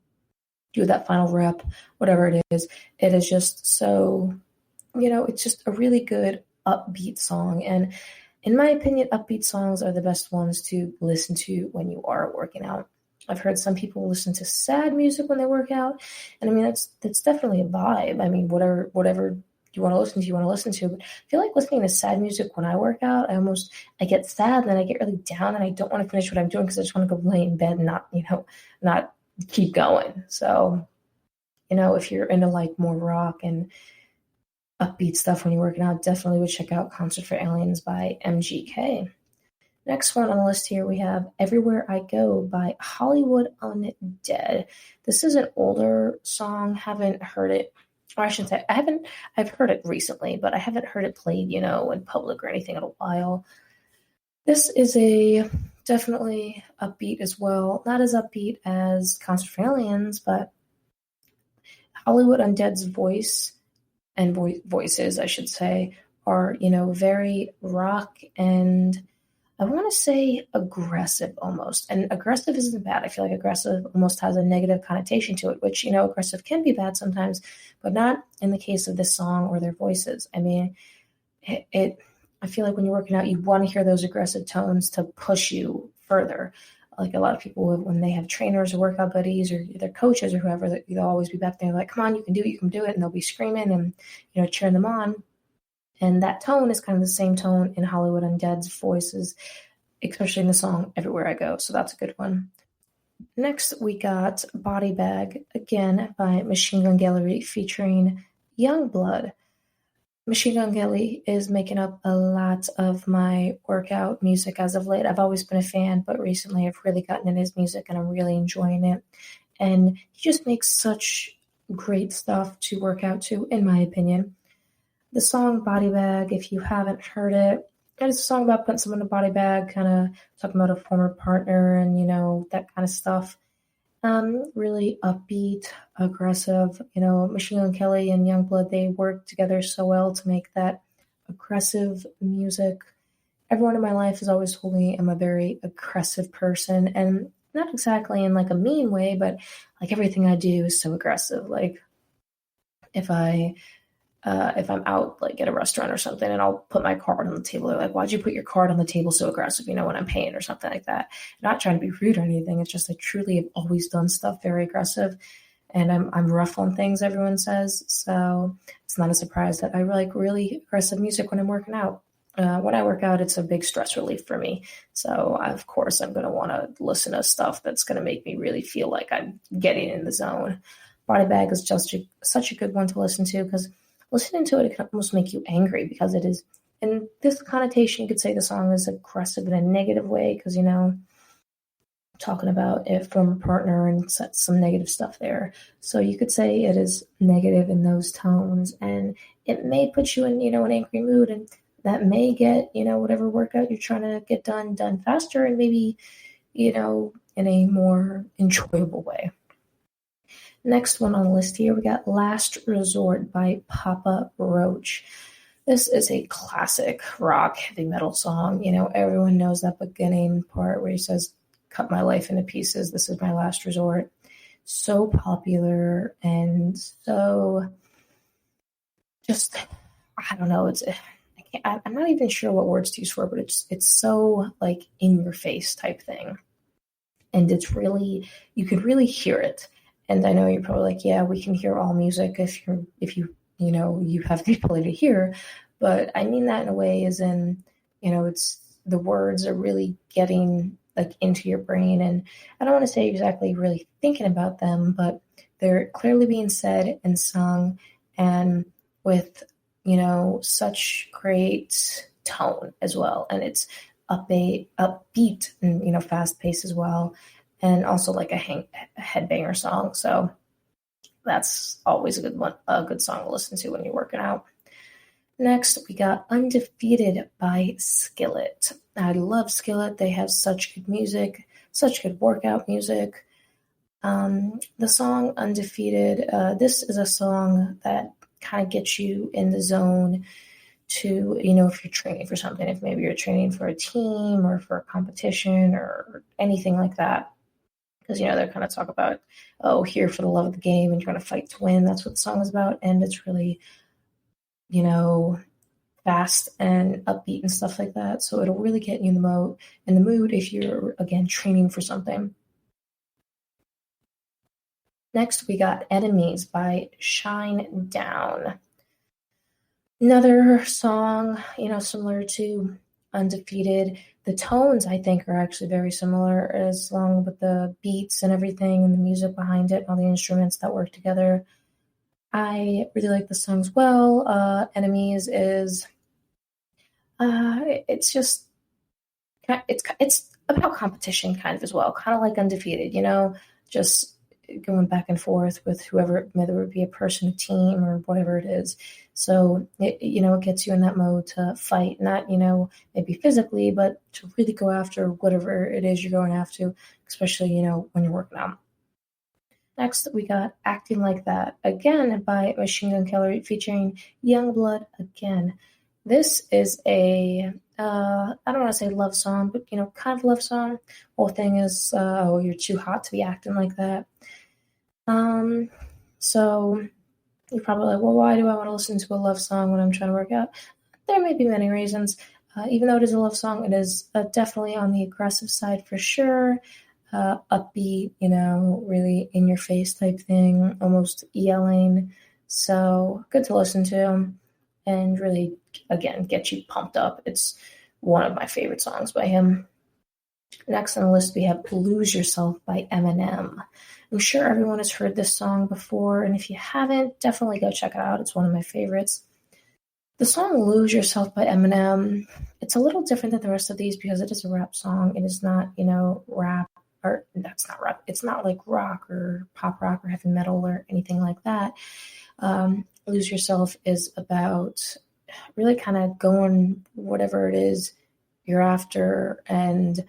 Speaker 2: do that final rep, whatever it is. It is just so, it's just a really good upbeat song. And in my opinion, upbeat songs are the best ones to listen to when you are working out. I've heard some people listen to sad music when they work out, and I mean that's definitely a vibe. I mean, whatever you want to listen to. But I feel like listening to sad music when I work out, I get sad, and then I get really down, and I don't want to finish what I'm doing because I just want to go lay in bed and not keep going. So, if you're into like more rock and upbeat stuff when you're working out, definitely would check out Concert for Aliens by MGK. Next one on the list here, we have Everywhere I Go by Hollywood Undead. This is an older song. Haven't heard it, or I shouldn't say, I've heard it recently, but I haven't heard it played, in public or anything in a while. This is definitely upbeat as well. Not as upbeat as Concert for Aliens, but Hollywood Undead's voice and voices, I should say, are, very rock and I want to say aggressive almost. And aggressive isn't bad. I feel like aggressive almost has a negative connotation to it, which, aggressive can be bad sometimes, but not in the case of this song or their voices. I mean, I feel like when you're working out, you want to hear those aggressive tones to push you further. Like a lot of people, when they have trainers or workout buddies or their coaches or whoever, they'll always be back there like, come on, you can do it. And they'll be screaming and, cheering them on. And that tone is kind of the same tone in Hollywood Undead's voices, especially in the song Everywhere I Go. So that's a good one. Next, we got Body Bag, again, by Machine Gun Kelly featuring Youngblood. Machine Gun Kelly is making up a lot of my workout music as of late. I've always been a fan, but recently I've really gotten in his music and I'm really enjoying it. And he just makes such great stuff to work out to, in my opinion. The song Body Bag, if you haven't heard it, it's a song about putting someone in a body bag, kind of talking about a former partner and, that kind of stuff. Really upbeat, aggressive. Machine Gun Kelly and Youngblood, they work together so well to make that aggressive music. Everyone in my life has always told me I'm a very aggressive person, and not exactly in like a mean way, but like everything I do is so aggressive. Like if I'm out like at a restaurant or something and I'll put my card on the table, they're like, why'd you put your card on the table so aggressive, when I'm paying or something like that. I'm not trying to be rude or anything. It's just I truly have always done stuff very aggressive, and I'm rough on things, everyone says. So it's not a surprise that I like really aggressive music when I'm working out. When I work out, it's a big stress relief for me. So of course I'm going to want to listen to stuff that's going to make me really feel like I'm getting in the zone. Body Bag is just such a good one to listen to, because listening to it can almost make you angry, because it is, in this connotation, you could say the song is aggressive in a negative way, because, talking about a former partner and some negative stuff there. So you could say it is negative in those tones, and it may put you in, an angry mood, and that may get, whatever workout you're trying to get done faster, and maybe, in a more enjoyable way. Next one on the list here, we got Last Resort by Papa Roach. This is a classic rock heavy metal song. Everyone knows that beginning part where he says, cut my life into pieces, this is my last resort. So popular and so just, I don't know, I'm not even sure what words to use for it, but it's so like in your face type thing. And it's really, you could really hear it. And I know you're probably like, yeah, we can hear all music if you have the ability to hear, but I mean that in a way as in, it's, the words are really getting like into your brain, and I don't want to say exactly really thinking about them, but they're clearly being said and sung, and with, such great tone as well. And it's upbeat and, fast paced as well. And also like a headbanger song. So that's always a good song to listen to when you're working out. Next, we got Undefeated by Skillet. I love Skillet. They have such good music, such good workout music. The song Undefeated, this is a song that kind of gets you in the zone to, if you're training for something, if maybe you're training for a team or for a competition or anything like that. Because, they're kind of talk about, here for the love of the game and trying to fight to win. That's what the song is about. And it's really, fast and upbeat and stuff like that. So it'll really get you in the mood if you're, again, training for something. Next, we got Enemies by Shine Down. Another song, similar to Undefeated. The tones, I think, are actually very similar, as long with the beats and everything and the music behind it, all the instruments that work together. I really like the song as well. Enemies is, it's just, it's about competition kind of as well, kind of like Undefeated, just going back and forth with whoever, whether it be a person, a team, or whatever it is. So it gets you in that mode to fight, not, maybe physically, but to really go after whatever it is you're going after, especially, when you're working out. Next, we got Acting Like That, again by Machine Gun Kelly featuring Youngblood again. This is a, I don't want to say love song, but, kind of love song. Whole thing is, you're too hot to be acting like that. So you're probably like, well, why do I want to listen to a love song when I'm trying to work out? There may be many reasons. Even though it is a love song, it is definitely on the aggressive side for sure. Upbeat, really in your face type thing, almost yelling. So good to listen to and really, again, get you pumped up. It's one of my favorite songs by him. Next on the list, we have Lose Yourself by Eminem. I'm sure everyone has heard this song before, and if you haven't, definitely go check it out. It's one of my favorites. The song Lose Yourself by Eminem, it's a little different than the rest of these because it is a rap song. It is not, rap, or that's not rap. It's not like rock or pop rock or heavy metal or anything like that. Lose Yourself is about really kind of going whatever it is you're after, and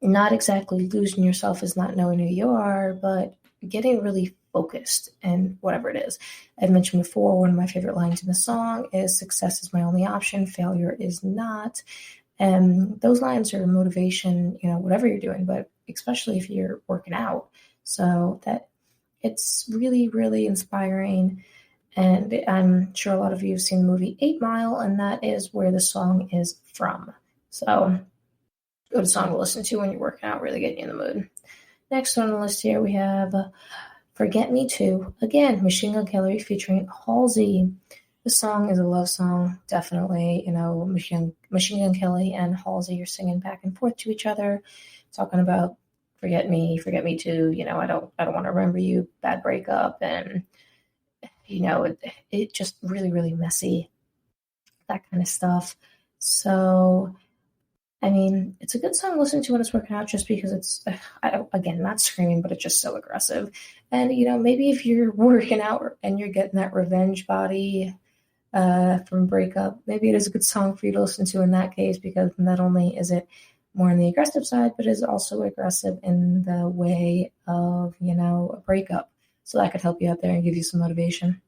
Speaker 2: not exactly losing yourself is not knowing who you are, but getting really focused in whatever it is. I've mentioned before, one of my favorite lines in the song is success is my only option, failure is not. And those lines are motivation, whatever you're doing, but especially if you're working out. So that It's really, really inspiring. And I'm sure a lot of you have seen the movie 8 Mile, and that is where the song is from. So, good song to listen to when you're working out, really getting you in the mood. Next on the list here, we have Forget Me Too. Again, Machine Gun Kelly featuring Halsey. The song is a love song, definitely. Machine Gun Kelly and Halsey are singing back and forth to each other, talking about forget me too. I don't want to remember you, bad breakup, and it just really, really messy, that kind of stuff. So, I mean, it's a good song to listen to when it's working out, just because it's, again, not screaming, but it's just so aggressive. And maybe if you're working out and you're getting that revenge body from breakup, maybe it is a good song for you to listen to in that case, because not only is it more on the aggressive side, but is also aggressive in the way of, a breakup. So that could help you out there and give you some motivation.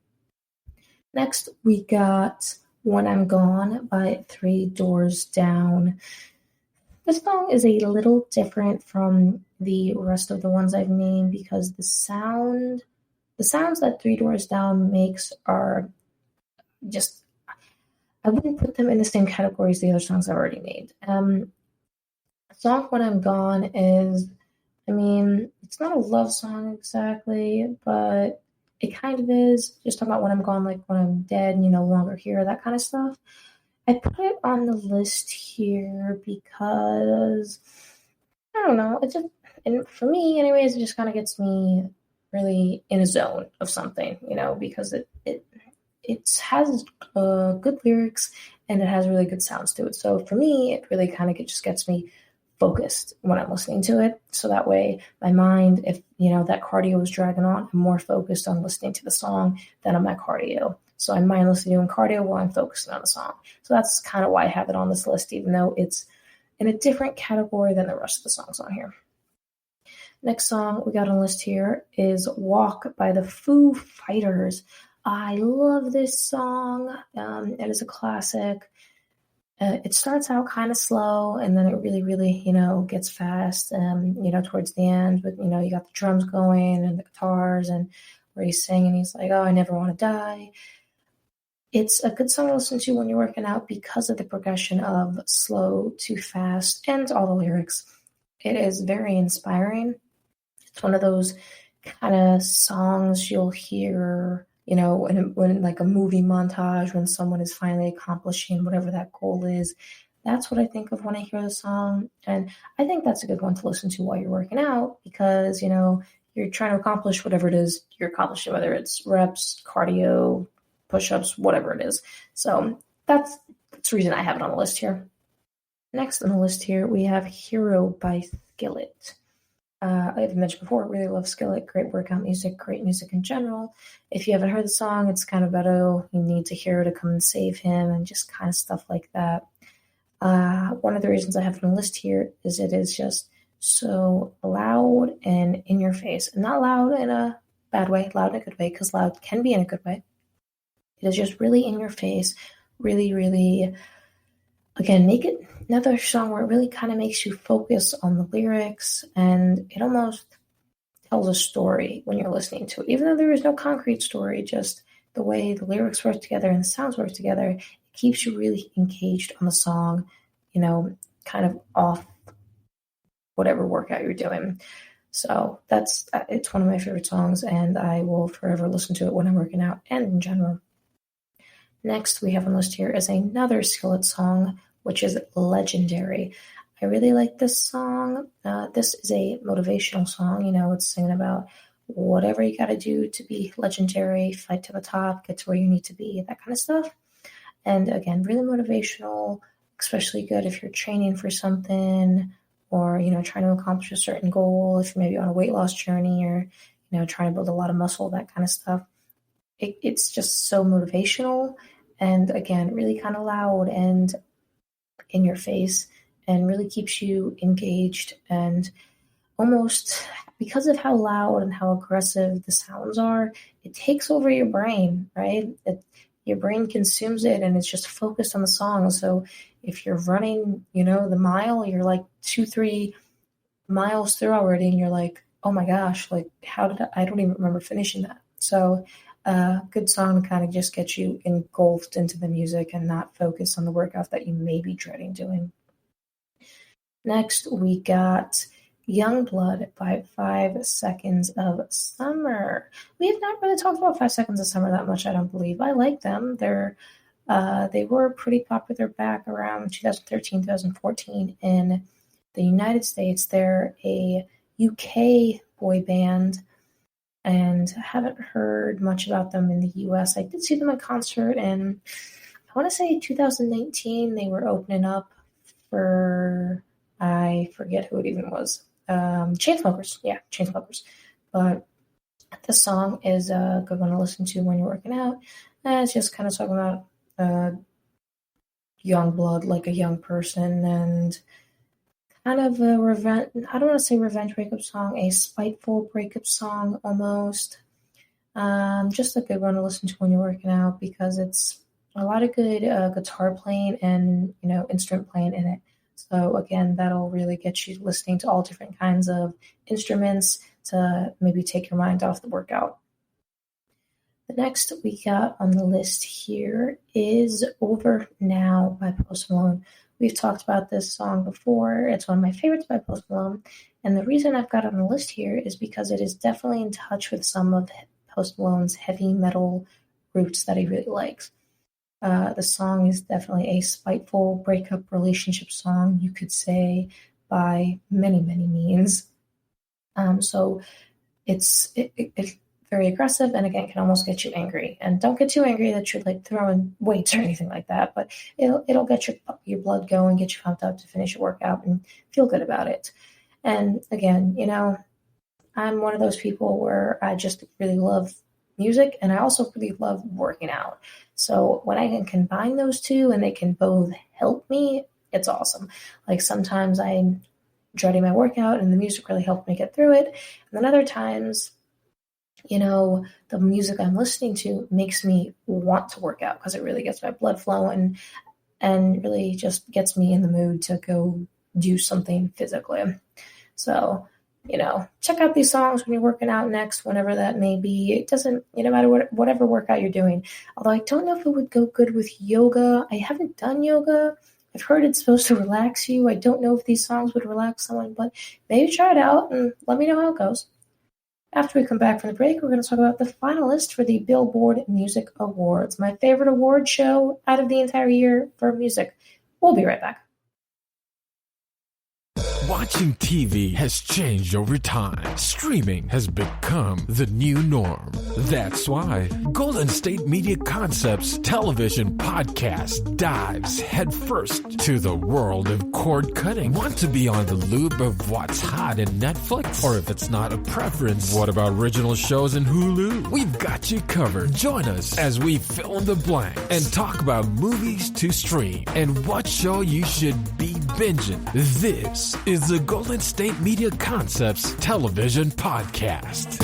Speaker 2: Next, we got When I'm Gone by 3 Doors Down. This song is a little different from the rest of the ones I've named, because the sounds that 3 Doors Down makes are just, I wouldn't put them in the same category as the other songs I've already named. The song When I'm Gone is, it's not a love song exactly, but it kind of is. Just talking about when I'm gone, like when I'm dead and you're no longer here, that kind of stuff. I put it on the list here because, I don't know, it just, and for me anyways, it just kind of gets me really in a zone of something, because it has good lyrics and it has really good sounds to it. So for me, it really kind of just gets me focused when I'm listening to it. So that way my mind, if that cardio is dragging on, I'm more focused on listening to the song than on my cardio. So I'm mindlessly doing cardio while I'm focusing on the song. So that's kind of why I have it on this list, even though it's in a different category than the rest of the songs on here. Next song we got on the list here is Walk by the Foo Fighters. I love this song. It is a classic. It starts out kind of slow, and then it really, really, gets fast, towards the end. But, you got the drums going and the guitars, and where he's singing, he's like, oh, I never want to die. It's a good song to listen to when you're working out because of the progression of slow to fast and all the lyrics. It is very inspiring. It's one of those kind of songs you'll hear, when like a movie montage, when someone is finally accomplishing whatever that goal is. That's what I think of when I hear the song. And I think that's a good one to listen to while you're working out, because, you're trying to accomplish whatever it is you're accomplishing, whether it's reps, cardio, push-ups, whatever it is. So that's the reason I have it on the list here. Next on the list here, we have Hero by Skillet. I've mentioned before, I really love Skillet. Great workout music, great music in general. If you haven't heard the song, it's kind of about, you need to hear to come and save him, and just kind of stuff like that. One of the reasons I have it on the list here is it is just so loud and in your face. And not loud in a bad way, loud in a good way, because loud can be in a good way. It is just really in your face, really, really, again, make it another song where it really kind of makes you focus on the lyrics, and it almost tells a story when you're listening to it. Even though there is no concrete story, just the way the lyrics work together and the sounds work together, it keeps you really engaged on the song, kind of off whatever workout you're doing. So it's one of my favorite songs, and I will forever listen to it when I'm working out and in general. Next, we have on the list here is another Skillet song, which is Legendary. I really like this song. This is a motivational song. It's singing about whatever you got to do to be legendary, fight to the top, get to where you need to be, that kind of stuff. And again, really motivational, especially good if you're training for something, or, trying to accomplish a certain goal, if you're maybe on a weight loss journey, or, trying to build a lot of muscle, that kind of stuff. It's just so motivational, and again, really kind of loud and in your face, and really keeps you engaged. And almost because of how loud and how aggressive the sounds are, it takes over your brain, right? Your brain consumes it, and it's just focused on the song. So if you're running, the mile, you're like 2-3 miles through already, and you're like, oh my gosh, like I don't even remember finishing that. So good song to kind of just get you engulfed into the music and not focus on the workout that you may be dreading doing. Next, we got Young Blood by 5 Seconds of Summer. We have not really talked about 5 Seconds of Summer that much, I don't believe. I like them. They were pretty popular back around 2013, 2014 in the United States. They're a UK boy band, and I haven't heard much about them in the US. I did see them in concert, and I want to say 2019 they were opening up for, I forget who it even was. Chainsmokers. Yeah, Chainsmokers. But the song is a good one to listen to when you're working out. And it's just kind of talking about young blood, like a young person, and kind of a revenge. I don't want to say revenge breakup song, a spiteful breakup song almost. Just a good one to listen to when you're working out because it's a lot of good guitar playing and instrument playing in it. So again, that'll really get you listening to all different kinds of instruments to maybe take your mind off the workout. The next we got on the list here is Over Now by Post Malone. We've talked about this song before. It's one of my favorites by Post Malone. And the reason I've got it on the list here is because it is definitely in touch with some of Post Malone's heavy metal roots that he really likes. The song is definitely a spiteful breakup relationship song, you could say, by many, many means. So it's very aggressive, and again, can almost get you angry. And don't get too angry that you're like throwing weights or anything like that, but it'll get your blood going, get you pumped up to finish your workout and feel good about it. And again, I'm one of those people where I just really love music, and I also really love working out. So when I can combine those two and they can both help me, it's awesome. Like sometimes I'm dreading my workout and the music really helped me get through it. And then other times, the music I'm listening to makes me want to work out because it really gets my blood flowing and really just gets me in the mood to go do something physically. So, check out these songs when you're working out next, whenever that may be. It doesn't, no matter whatever workout you're doing. Although I don't know if it would go good with yoga. I haven't done yoga. I've heard it's supposed to relax you. I don't know if these songs would relax someone, but maybe try it out and let me know how it goes. After we come back from the break, we're going to talk about the finalists for the Billboard Music Awards, my favorite award show out of the entire year for music. We'll be right back.
Speaker 1: Watching TV has changed over time. Streaming has become the new norm. That's why Golden State Media Concepts television podcast dives headfirst to the world of cord cutting. Want to be on the loop of what's hot in Netflix? Or if it's not a preference, what about original shows in Hulu? We've got you covered. Join us as we fill in the blank and talk about movies to stream and what show you should be binging. This is the Golden State Media Concepts television podcast.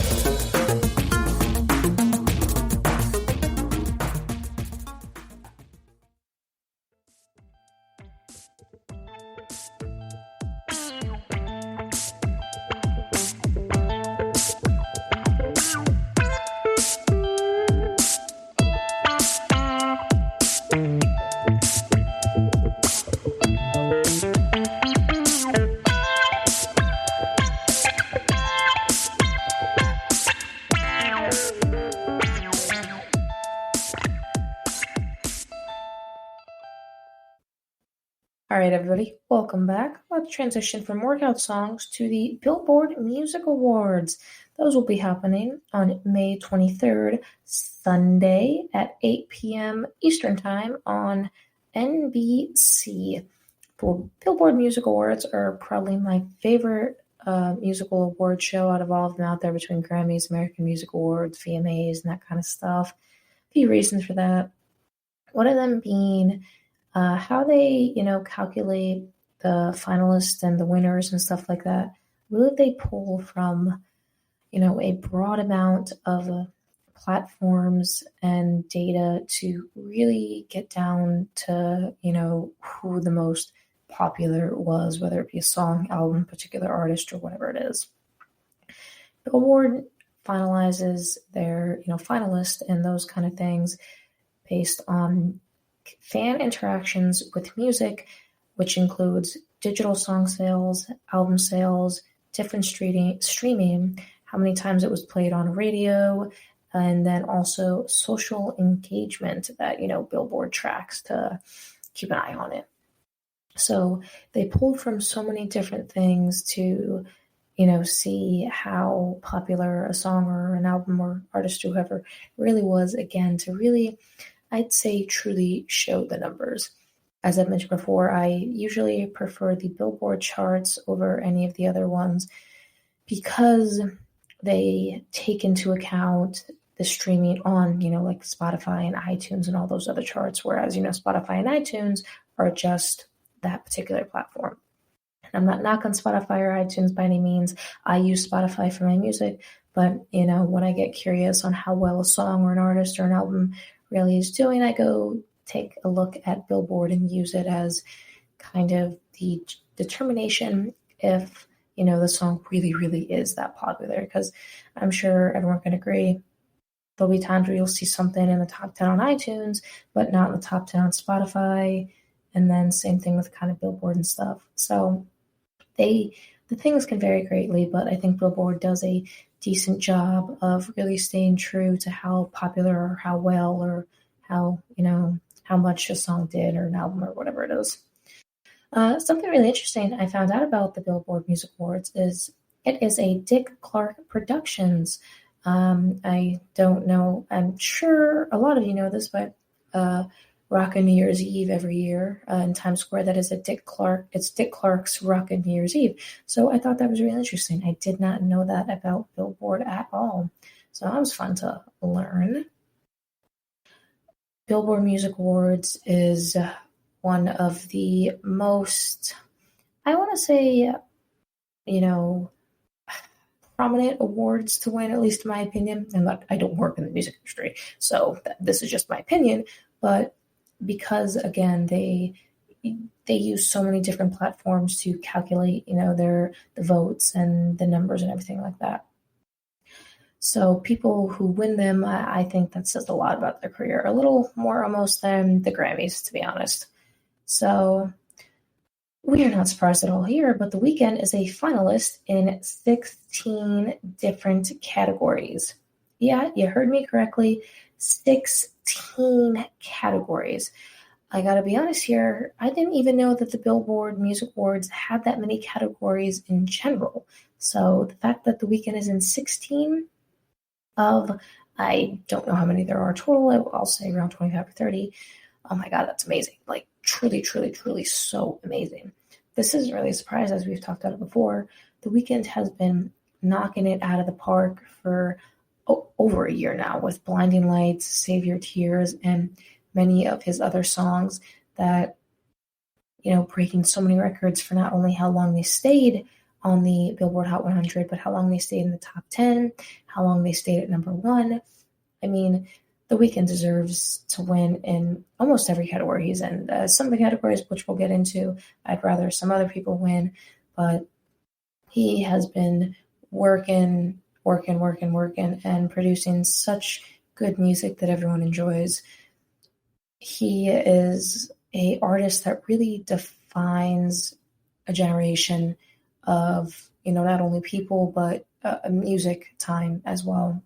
Speaker 2: All right, everybody, welcome back. Let's transition from workout songs to the Billboard Music Awards. Those will be happening on May 23rd, Sunday at 8 p.m. Eastern Time on NBC. Billboard Music Awards are probably my favorite musical award show out of all of them out there, between Grammys, American Music Awards, VMAs, and that kind of stuff. A few reasons for that. One of them being how they, calculate the finalists and the winners and stuff like that. Really, they pull from, a broad amount of platforms and data to really get down to, who the most popular was, whether it be a song, album, particular artist, or whatever it is. Billboard finalizes their, finalists and those kind of things based on fan interactions with music, which includes digital song sales, album sales, different streaming, how many times it was played on radio, and then also social engagement that, Billboard tracks to keep an eye on it. So they pulled from so many different things to, see how popular a song or an album or artist, whoever, really was, again, to really, I'd say, truly show the numbers. As I've mentioned before, I usually prefer the Billboard charts over any of the other ones because they take into account the streaming on, like Spotify and iTunes and all those other charts, whereas, Spotify and iTunes are just that particular platform. And I'm not knocking Spotify or iTunes by any means. I use Spotify for my music, but, when I get curious on how well a song or an artist or an album really is doing, I go take a look at Billboard and use it as kind of the determination if, the song really, really is that popular. Because I'm sure everyone can agree, there'll be times where you'll see something in the top 10 on iTunes, but not in the top 10 on Spotify. And then same thing with kind of Billboard and stuff. So the things can vary greatly, but I think Billboard does a decent job of really staying true to how popular or how well or how, how much a song did or an album or whatever it is. Something really interesting I found out about the Billboard Music Awards is it is a Dick Clark Productions. I don't know, I'm sure a lot of you know this, but Rockin' New Year's Eve every year in Times Square, that is Dick Clark's Rockin' New Year's Eve. So I thought that was really interesting. I did not know that about Billboard at all. So that was fun to learn. Billboard Music Awards is one of the most, I want to say, prominent awards to win, at least in my opinion. I don't work in the music industry, so this is just my opinion. But because, again, they use so many different platforms to calculate, the votes and the numbers and everything like that. So people who win them, I think that says a lot about their career, a little more almost than the Grammys, to be honest. So we are not surprised at all here, but The Weeknd is a finalist in 16 different categories. Yeah, you heard me correctly, 16 categories. I gotta be honest here, I didn't even know that the Billboard Music Awards had that many categories in general. So the fact that The Weeknd is in 16 of, I don't know how many there are total, I'll say around 25 or 30. Oh my God, that's amazing. Like truly, truly, truly so amazing. This isn't really a surprise, as we've talked about it before. The Weeknd has been knocking it out of the park for over a year now with Blinding Lights, Save Your Tears, and many of his other songs that, breaking so many records for not only how long they stayed on the Billboard Hot 100, but how long they stayed in the top 10, how long they stayed at number 1. I mean, The Weeknd deserves to win in almost every category he's in. Some of the categories, which we'll get into, I'd rather some other people win, but he has been working, and producing such good music that everyone enjoys. He is an artist that really defines a generation of, not only people, but music time as well.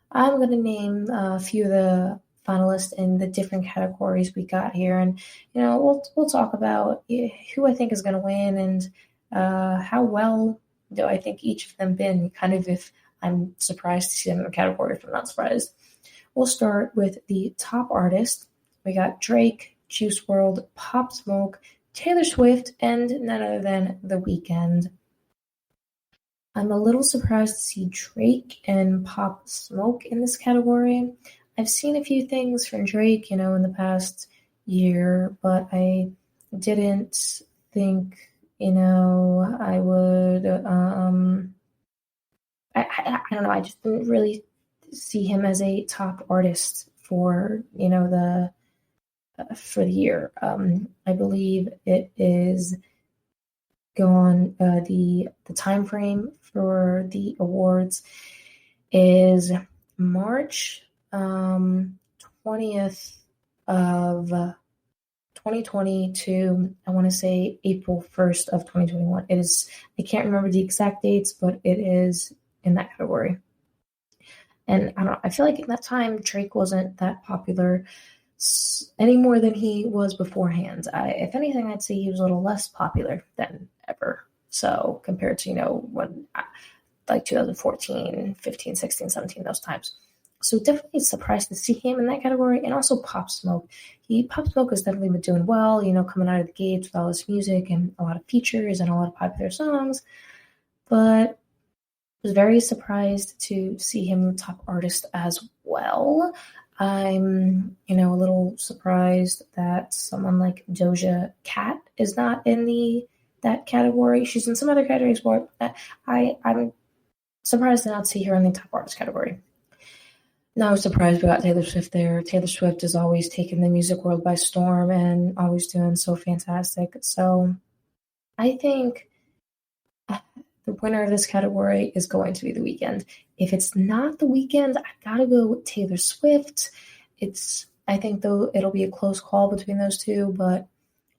Speaker 2: I'm going to name a few of the finalists in the different categories we got here, and we'll talk about who I think is going to win and how well do I think each of them been. Kind of if I'm surprised to see them in a category, if I'm not surprised. We'll start with the top artist. We got Drake, Juice WRLD, Pop Smoke, Taylor Swift, and none other than The Weeknd. I'm a little surprised to see Drake and Pop Smoke in this category. I've seen a few things from Drake, in the past year, but I didn't think, I would, I don't know, I just didn't really see him as a top artist for, for the year. I believe it is go on. The time frame for the awards is March 20th of 2020 to, I want to say, April 1st of 2021. It is, I can't remember the exact dates, but it is in that category. And I don't know, I feel like at that time Drake wasn't that popular any more than he was beforehand. If anything, I'd say he was a little less popular than ever. So compared to, when like 2014, 15, 16, 17, those times. So definitely surprised to see him in that category. And also Pop Smoke. Pop Smoke has definitely been doing well, coming out of the gates with all this music and a lot of features and a lot of popular songs. But was very surprised to see him top artist as well. I'm, a little surprised that someone like Doja Cat is not in that category. She's in some other categories, but I'm surprised to not see her in the top artist category. No surprise we got Taylor Swift there. Taylor Swift is always taking the music world by storm and always doing so fantastic. So I think the winner of this category is going to be The Weeknd. If it's not The Weeknd, I gotta go with Taylor Swift. I think though it'll be a close call between those two, but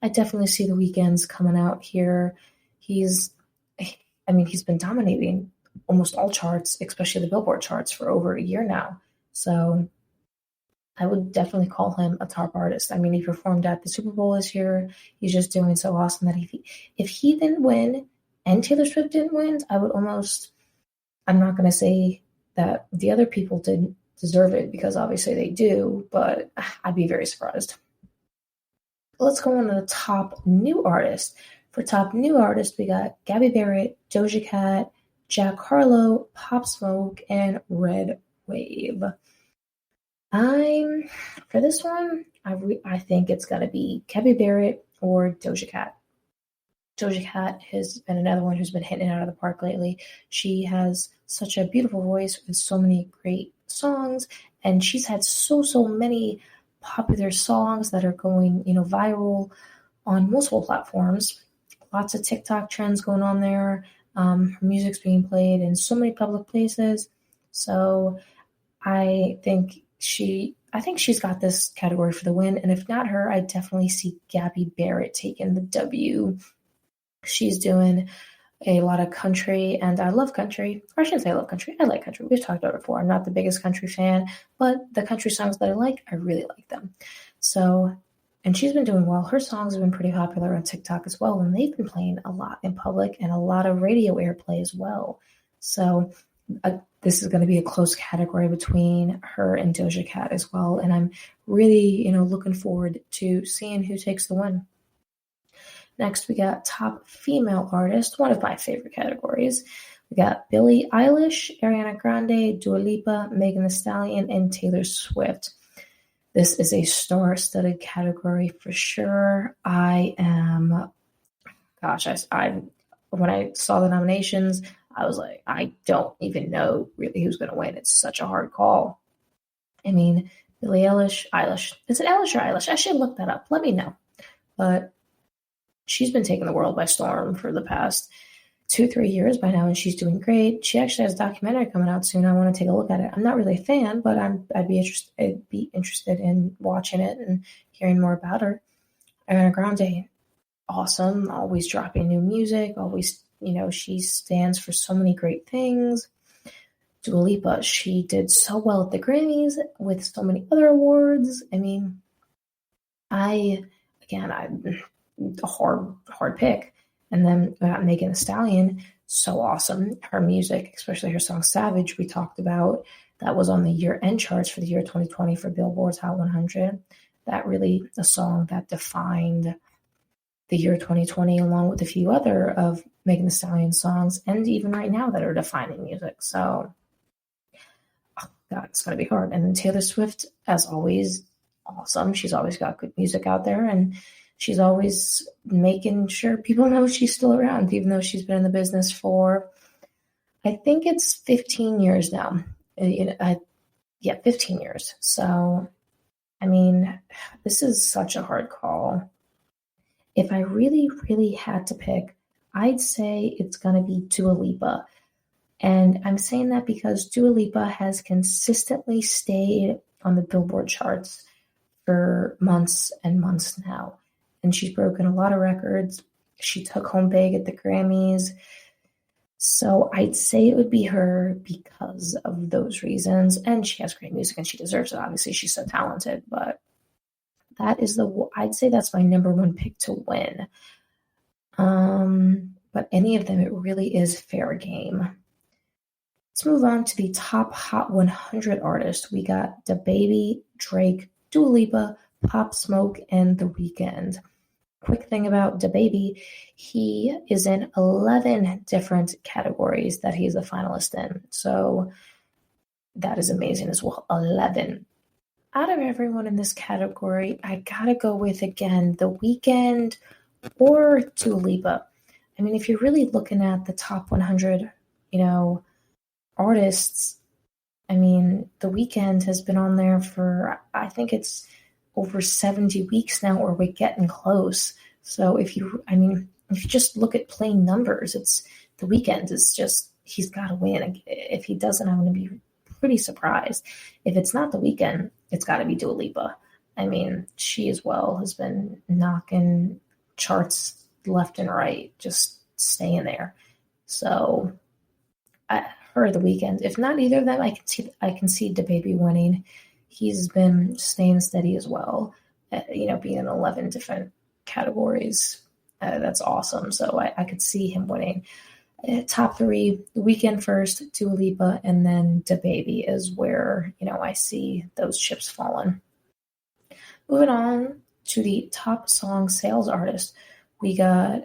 Speaker 2: I definitely see The Weeknd's coming out here. He's been dominating almost all charts, especially the Billboard charts, for over a year now. So I would definitely call him a top artist. He performed at the Super Bowl this year. He's just doing so awesome that if he didn't win and Taylor Swift didn't win, I'm not going to say that the other people didn't deserve it, because obviously they do, but I'd be very surprised. Let's go on to the top new artist. For top new artist, we got Gabby Barrett, Doja Cat, Jack Harlow, Pop Smoke, and Red Wave. For this one, I think it's got to be Gabby Barrett or Doja Cat. Doja Cat has been another one who's been hitting it out of the park lately. She has such a beautiful voice with so many great songs, and she's had so many popular songs that are going, viral on multiple platforms. Lots of TikTok trends going on there. Her music's being played in so many public places. So I think she's got this category for the win. And if not her, I definitely see Gabby Barrett taking the W. She's doing a lot of country, and I love country. Or I shouldn't say I love country. I like country. We've talked about it before. I'm not the biggest country fan, but the country songs that I really like them. So, and she's been doing well. Her songs have been pretty popular on TikTok as well, and they've been playing a lot in public and a lot of radio airplay as well. So this is going to be a close category between her and Doja Cat as well. And I'm really, looking forward to seeing who takes the win. Next, we got top female artist, one of my favorite categories. We got Billie Eilish, Ariana Grande, Dua Lipa, Megan Thee Stallion, and Taylor Swift. This is a star-studded category for sure. When I saw the nominations, I was like, I don't even know really who's going to win. It's such a hard call. Billie Eilish. Is it Eilish or Eilish? I should look that up. Let me know. But she's been taking the world by storm for the past 2-3 years by now, and she's doing great. She actually has a documentary coming out soon. I want to take a look at it. I'm not really a fan, but I'd be interested in watching it and hearing more about her. Ariana Grande, awesome, always dropping new music, always, she stands for so many great things. Dua Lipa, she did so well at the Grammys with so many other awards. A hard pick. And then we got Megan Thee Stallion, so awesome. Her music, especially her song Savage, we talked about, that was on the year-end charts for the year 2020 for Billboard's Hot 100. That really a song that defined the year 2020, along with a few other of Megan Thee Stallion songs, and even right now that are defining music. So, it's going to be hard. And then Taylor Swift, as always, awesome. She's always got good music out there, and she's always making sure people know she's still around, even though she's been in the business for, I think it's 15 years now. 15 years. So, this is such a hard call. If I really, really had to pick I'd say it's going to be Dua Lipa. And I'm saying that because Dua Lipa has consistently stayed on the Billboard charts for months and months now. And she's broken a lot of records. She took home big at the Grammys. So I'd say it would be her because of those reasons. And she has great music and she deserves it. Obviously, she's so talented. But I'd say that's my number one pick to win. But any of them, it really is fair game. Let's move on to the top Hot 100 artists. We got DaBaby, Drake, Dua Lipa, Pop Smoke, and The Weeknd. Quick thing about DaBaby, he is in 11 different categories that he's a finalist in. So that is amazing as well. 11. Out of everyone in this category, I gotta go with, again, The Weeknd or Dua Lipa. I mean, if you're really looking at the top 100, artists, I mean, The Weeknd has been on there for, I think it's over 70 weeks now, or we're getting close. So if you just look at plain numbers, it's The Weeknd is just, he's got to win. If he doesn't, I'm going to be pretty surprised. If it's not The Weeknd, it's got to be Dua Lipa. I mean, she as well has been knocking charts left and right, just staying there. So her, The Weeknd. If not either of them, I can see DaBaby winning. He's been staying steady as well. Being in 11 different categories, that's awesome. So I could see him winning. Top three: The Weeknd first, Dua Lipa, and then DaBaby is where I see those chips falling. Moving on to the top song sales artist, we got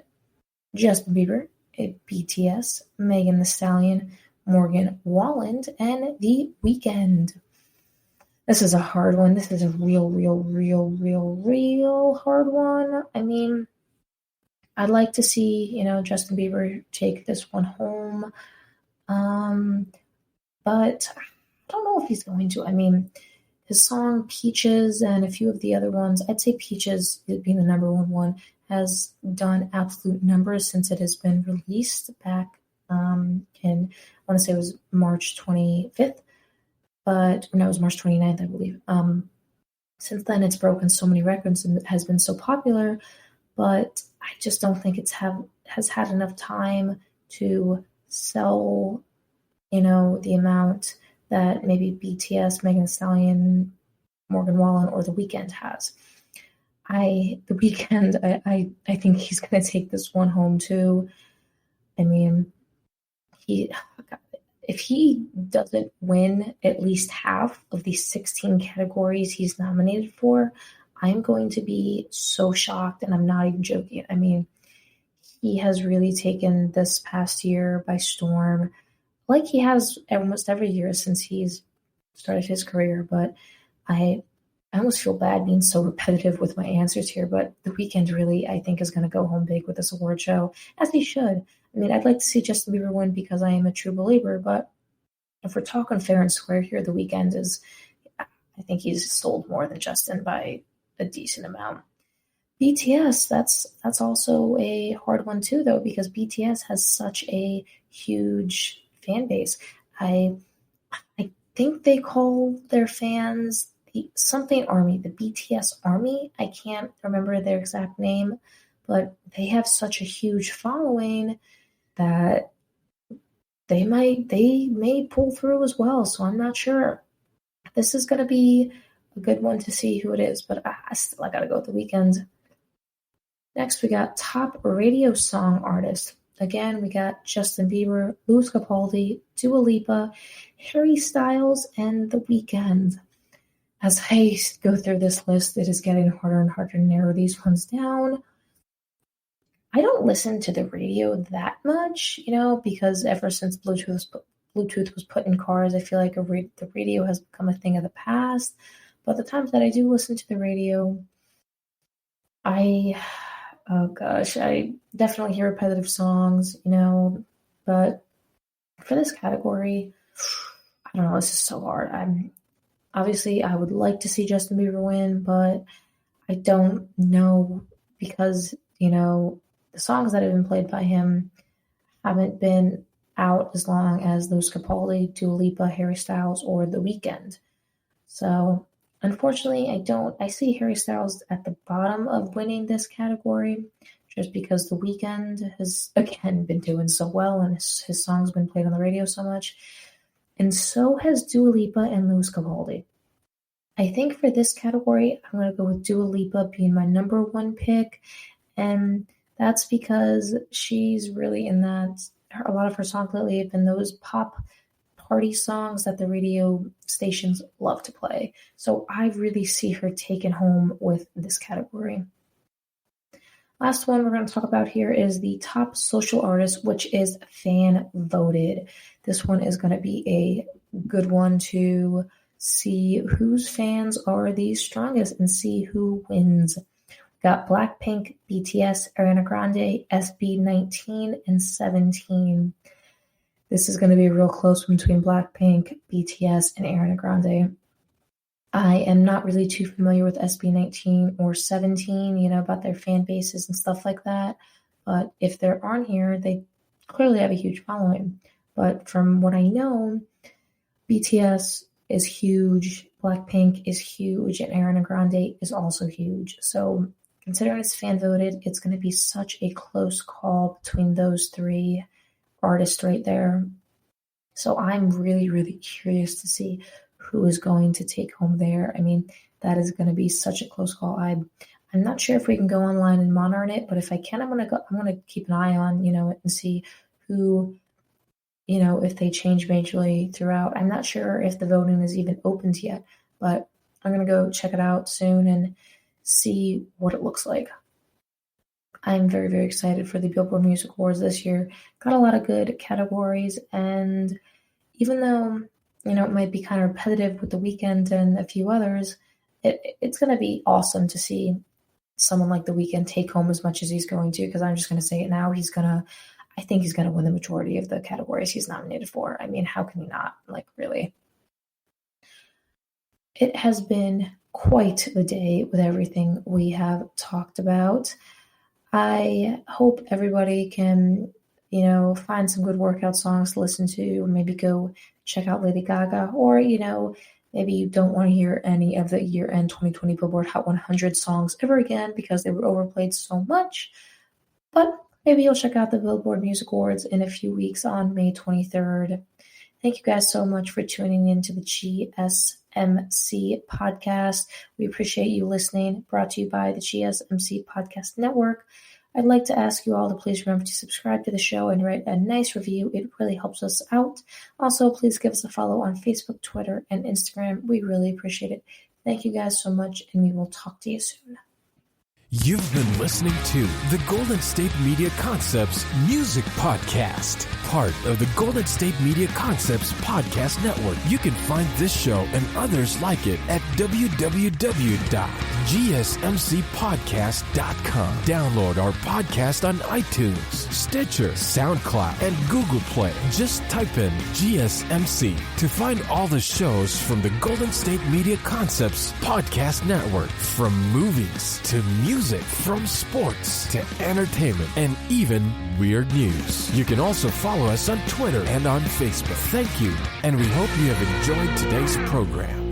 Speaker 2: Justin Bieber, BTS, Megan Thee Stallion, Morgan Wallen, and The Weeknd. This is a hard one. This is a real hard one. I mean, I'd like to see, Justin Bieber take this one home. But I don't know if he's going to. I mean, his song Peaches and a few of the other ones, I'd say Peaches being the number one, has done absolute numbers since it has been released back in, I want to say it was March 25th, but no, it was March 29th, I believe. Since then, it's broken so many records and has been so popular, but I just don't think has had enough time to sell, the amount that maybe BTS, Megan Thee Stallion, Morgan Wallen, or The Weeknd has. The Weeknd, I think he's going to take this one home too. I mean, if he doesn't win at least half of the 16 categories he's nominated for, I'm going to be so shocked, and I'm not even joking. I mean, he has really taken this past year by storm, like he has almost every year since he's started his career. But I almost feel bad being so repetitive with my answers here, but The Weeknd really, I think, is going to go home big with this award show, as he should. I mean, I'd like to see Justin Bieber win because I am a true believer, but if we're talking fair and square here, The Weeknd is, I think he's sold more than Justin by a decent amount. BTS, that's also a hard one too, though, because BTS has such a huge fan base. I think they call their fans something army, the BTS Army. I can't remember their exact name, but they have such a huge following that they may pull through as well. So I'm not sure. This is going to be a good one to see who it is, but I got to go with The Weeknd. Next, we got top radio song artist. Again, we got Justin Bieber, Lewis Capaldi, Dua Lipa, Harry Styles, and The Weeknd. As I go through this list, it is getting harder and harder to narrow these ones down. I don't listen to the radio that much, because ever since Bluetooth was put in cars, I feel like the radio has become a thing of the past. But the times that I do listen to the radio, I definitely hear repetitive songs, but for this category, I don't know, this is so hard. Obviously, I would like to see Justin Bieber win, but I don't know because, the songs that have been played by him haven't been out as long as Lewis Capaldi, Dua Lipa, Harry Styles, or The Weeknd. So unfortunately, I see Harry Styles at the bottom of winning this category just because The Weeknd has, again, been doing so well and his song's been played on the radio so much. And so has Dua Lipa and Lewis Capaldi. I think for this category, I'm going to go with Dua Lipa being my number one pick. And that's because she's really in that, a lot of her songs lately have been those pop party songs that the radio stations love to play. So I really see her taking home with this category. Last one we're going to talk about here is the top social artist, which is fan voted. This one is going to be a good one to see whose fans are the strongest and see who wins. We got Blackpink, BTS, Ariana Grande, SB19, and 17. This is going to be real close between Blackpink, BTS, and Ariana Grande. I am not really too familiar with SB19 or 17, about their fan bases and stuff like that. But if they're on here, they clearly have a huge following. But from what I know, BTS is huge, Blackpink is huge, and Ariana Grande is also huge. So considering it's fan voted, it's going to be such a close call between those three artists right there. So I'm really, really curious to see who is going to take home there. I mean, that is going to be such a close call. I'm not sure if we can go online and monitor it, but if I can, I'm going to keep an eye on, and see who, if they change majorly throughout. I'm not sure if the voting is even opened yet, but I'm going to go check it out soon and see what it looks like. I'm very, very excited for the Billboard Music Awards this year. Got a lot of good categories, and even though, it might be kind of repetitive with The Weeknd and a few others, it's going to be awesome to see someone like The Weeknd take home as much as he's going to, because I'm just going to say it now, I think he's going to win the majority of the categories he's nominated for. I mean, how can he not? Really. It has been quite the day with everything we have talked about. I hope everybody can, find some good workout songs to listen to, or maybe go check out Lady Gaga, or, maybe you don't want to hear any of the year-end 2020 Billboard Hot 100 songs ever again because they were overplayed so much. But maybe you'll check out the Billboard Music Awards in a few weeks on May 23rd. Thank you guys so much for tuning in to the GSMC podcast. We appreciate you listening. Brought to you by the GSMC Podcast Network. I'd like to ask you all to please remember to subscribe to the show and write a nice review. It really helps us out. Also, please give us a follow on Facebook, Twitter, and Instagram. We really appreciate it. Thank you guys so much, and we will talk to you soon.
Speaker 1: You've been listening to the Golden State Media Concepts Music Podcast, part of the Golden State Media Concepts Podcast Network. You can find this show and others like it at www.gsmcpodcast.com. Download our podcast on iTunes, Stitcher, SoundCloud, and Google Play. Just type in GSMC to find all the shows from the Golden State Media Concepts Podcast Network, from movies to music, from sports to entertainment, and even weird news. You can also follow us on Twitter and on Facebook. Thank you, and we hope you have enjoyed today's program.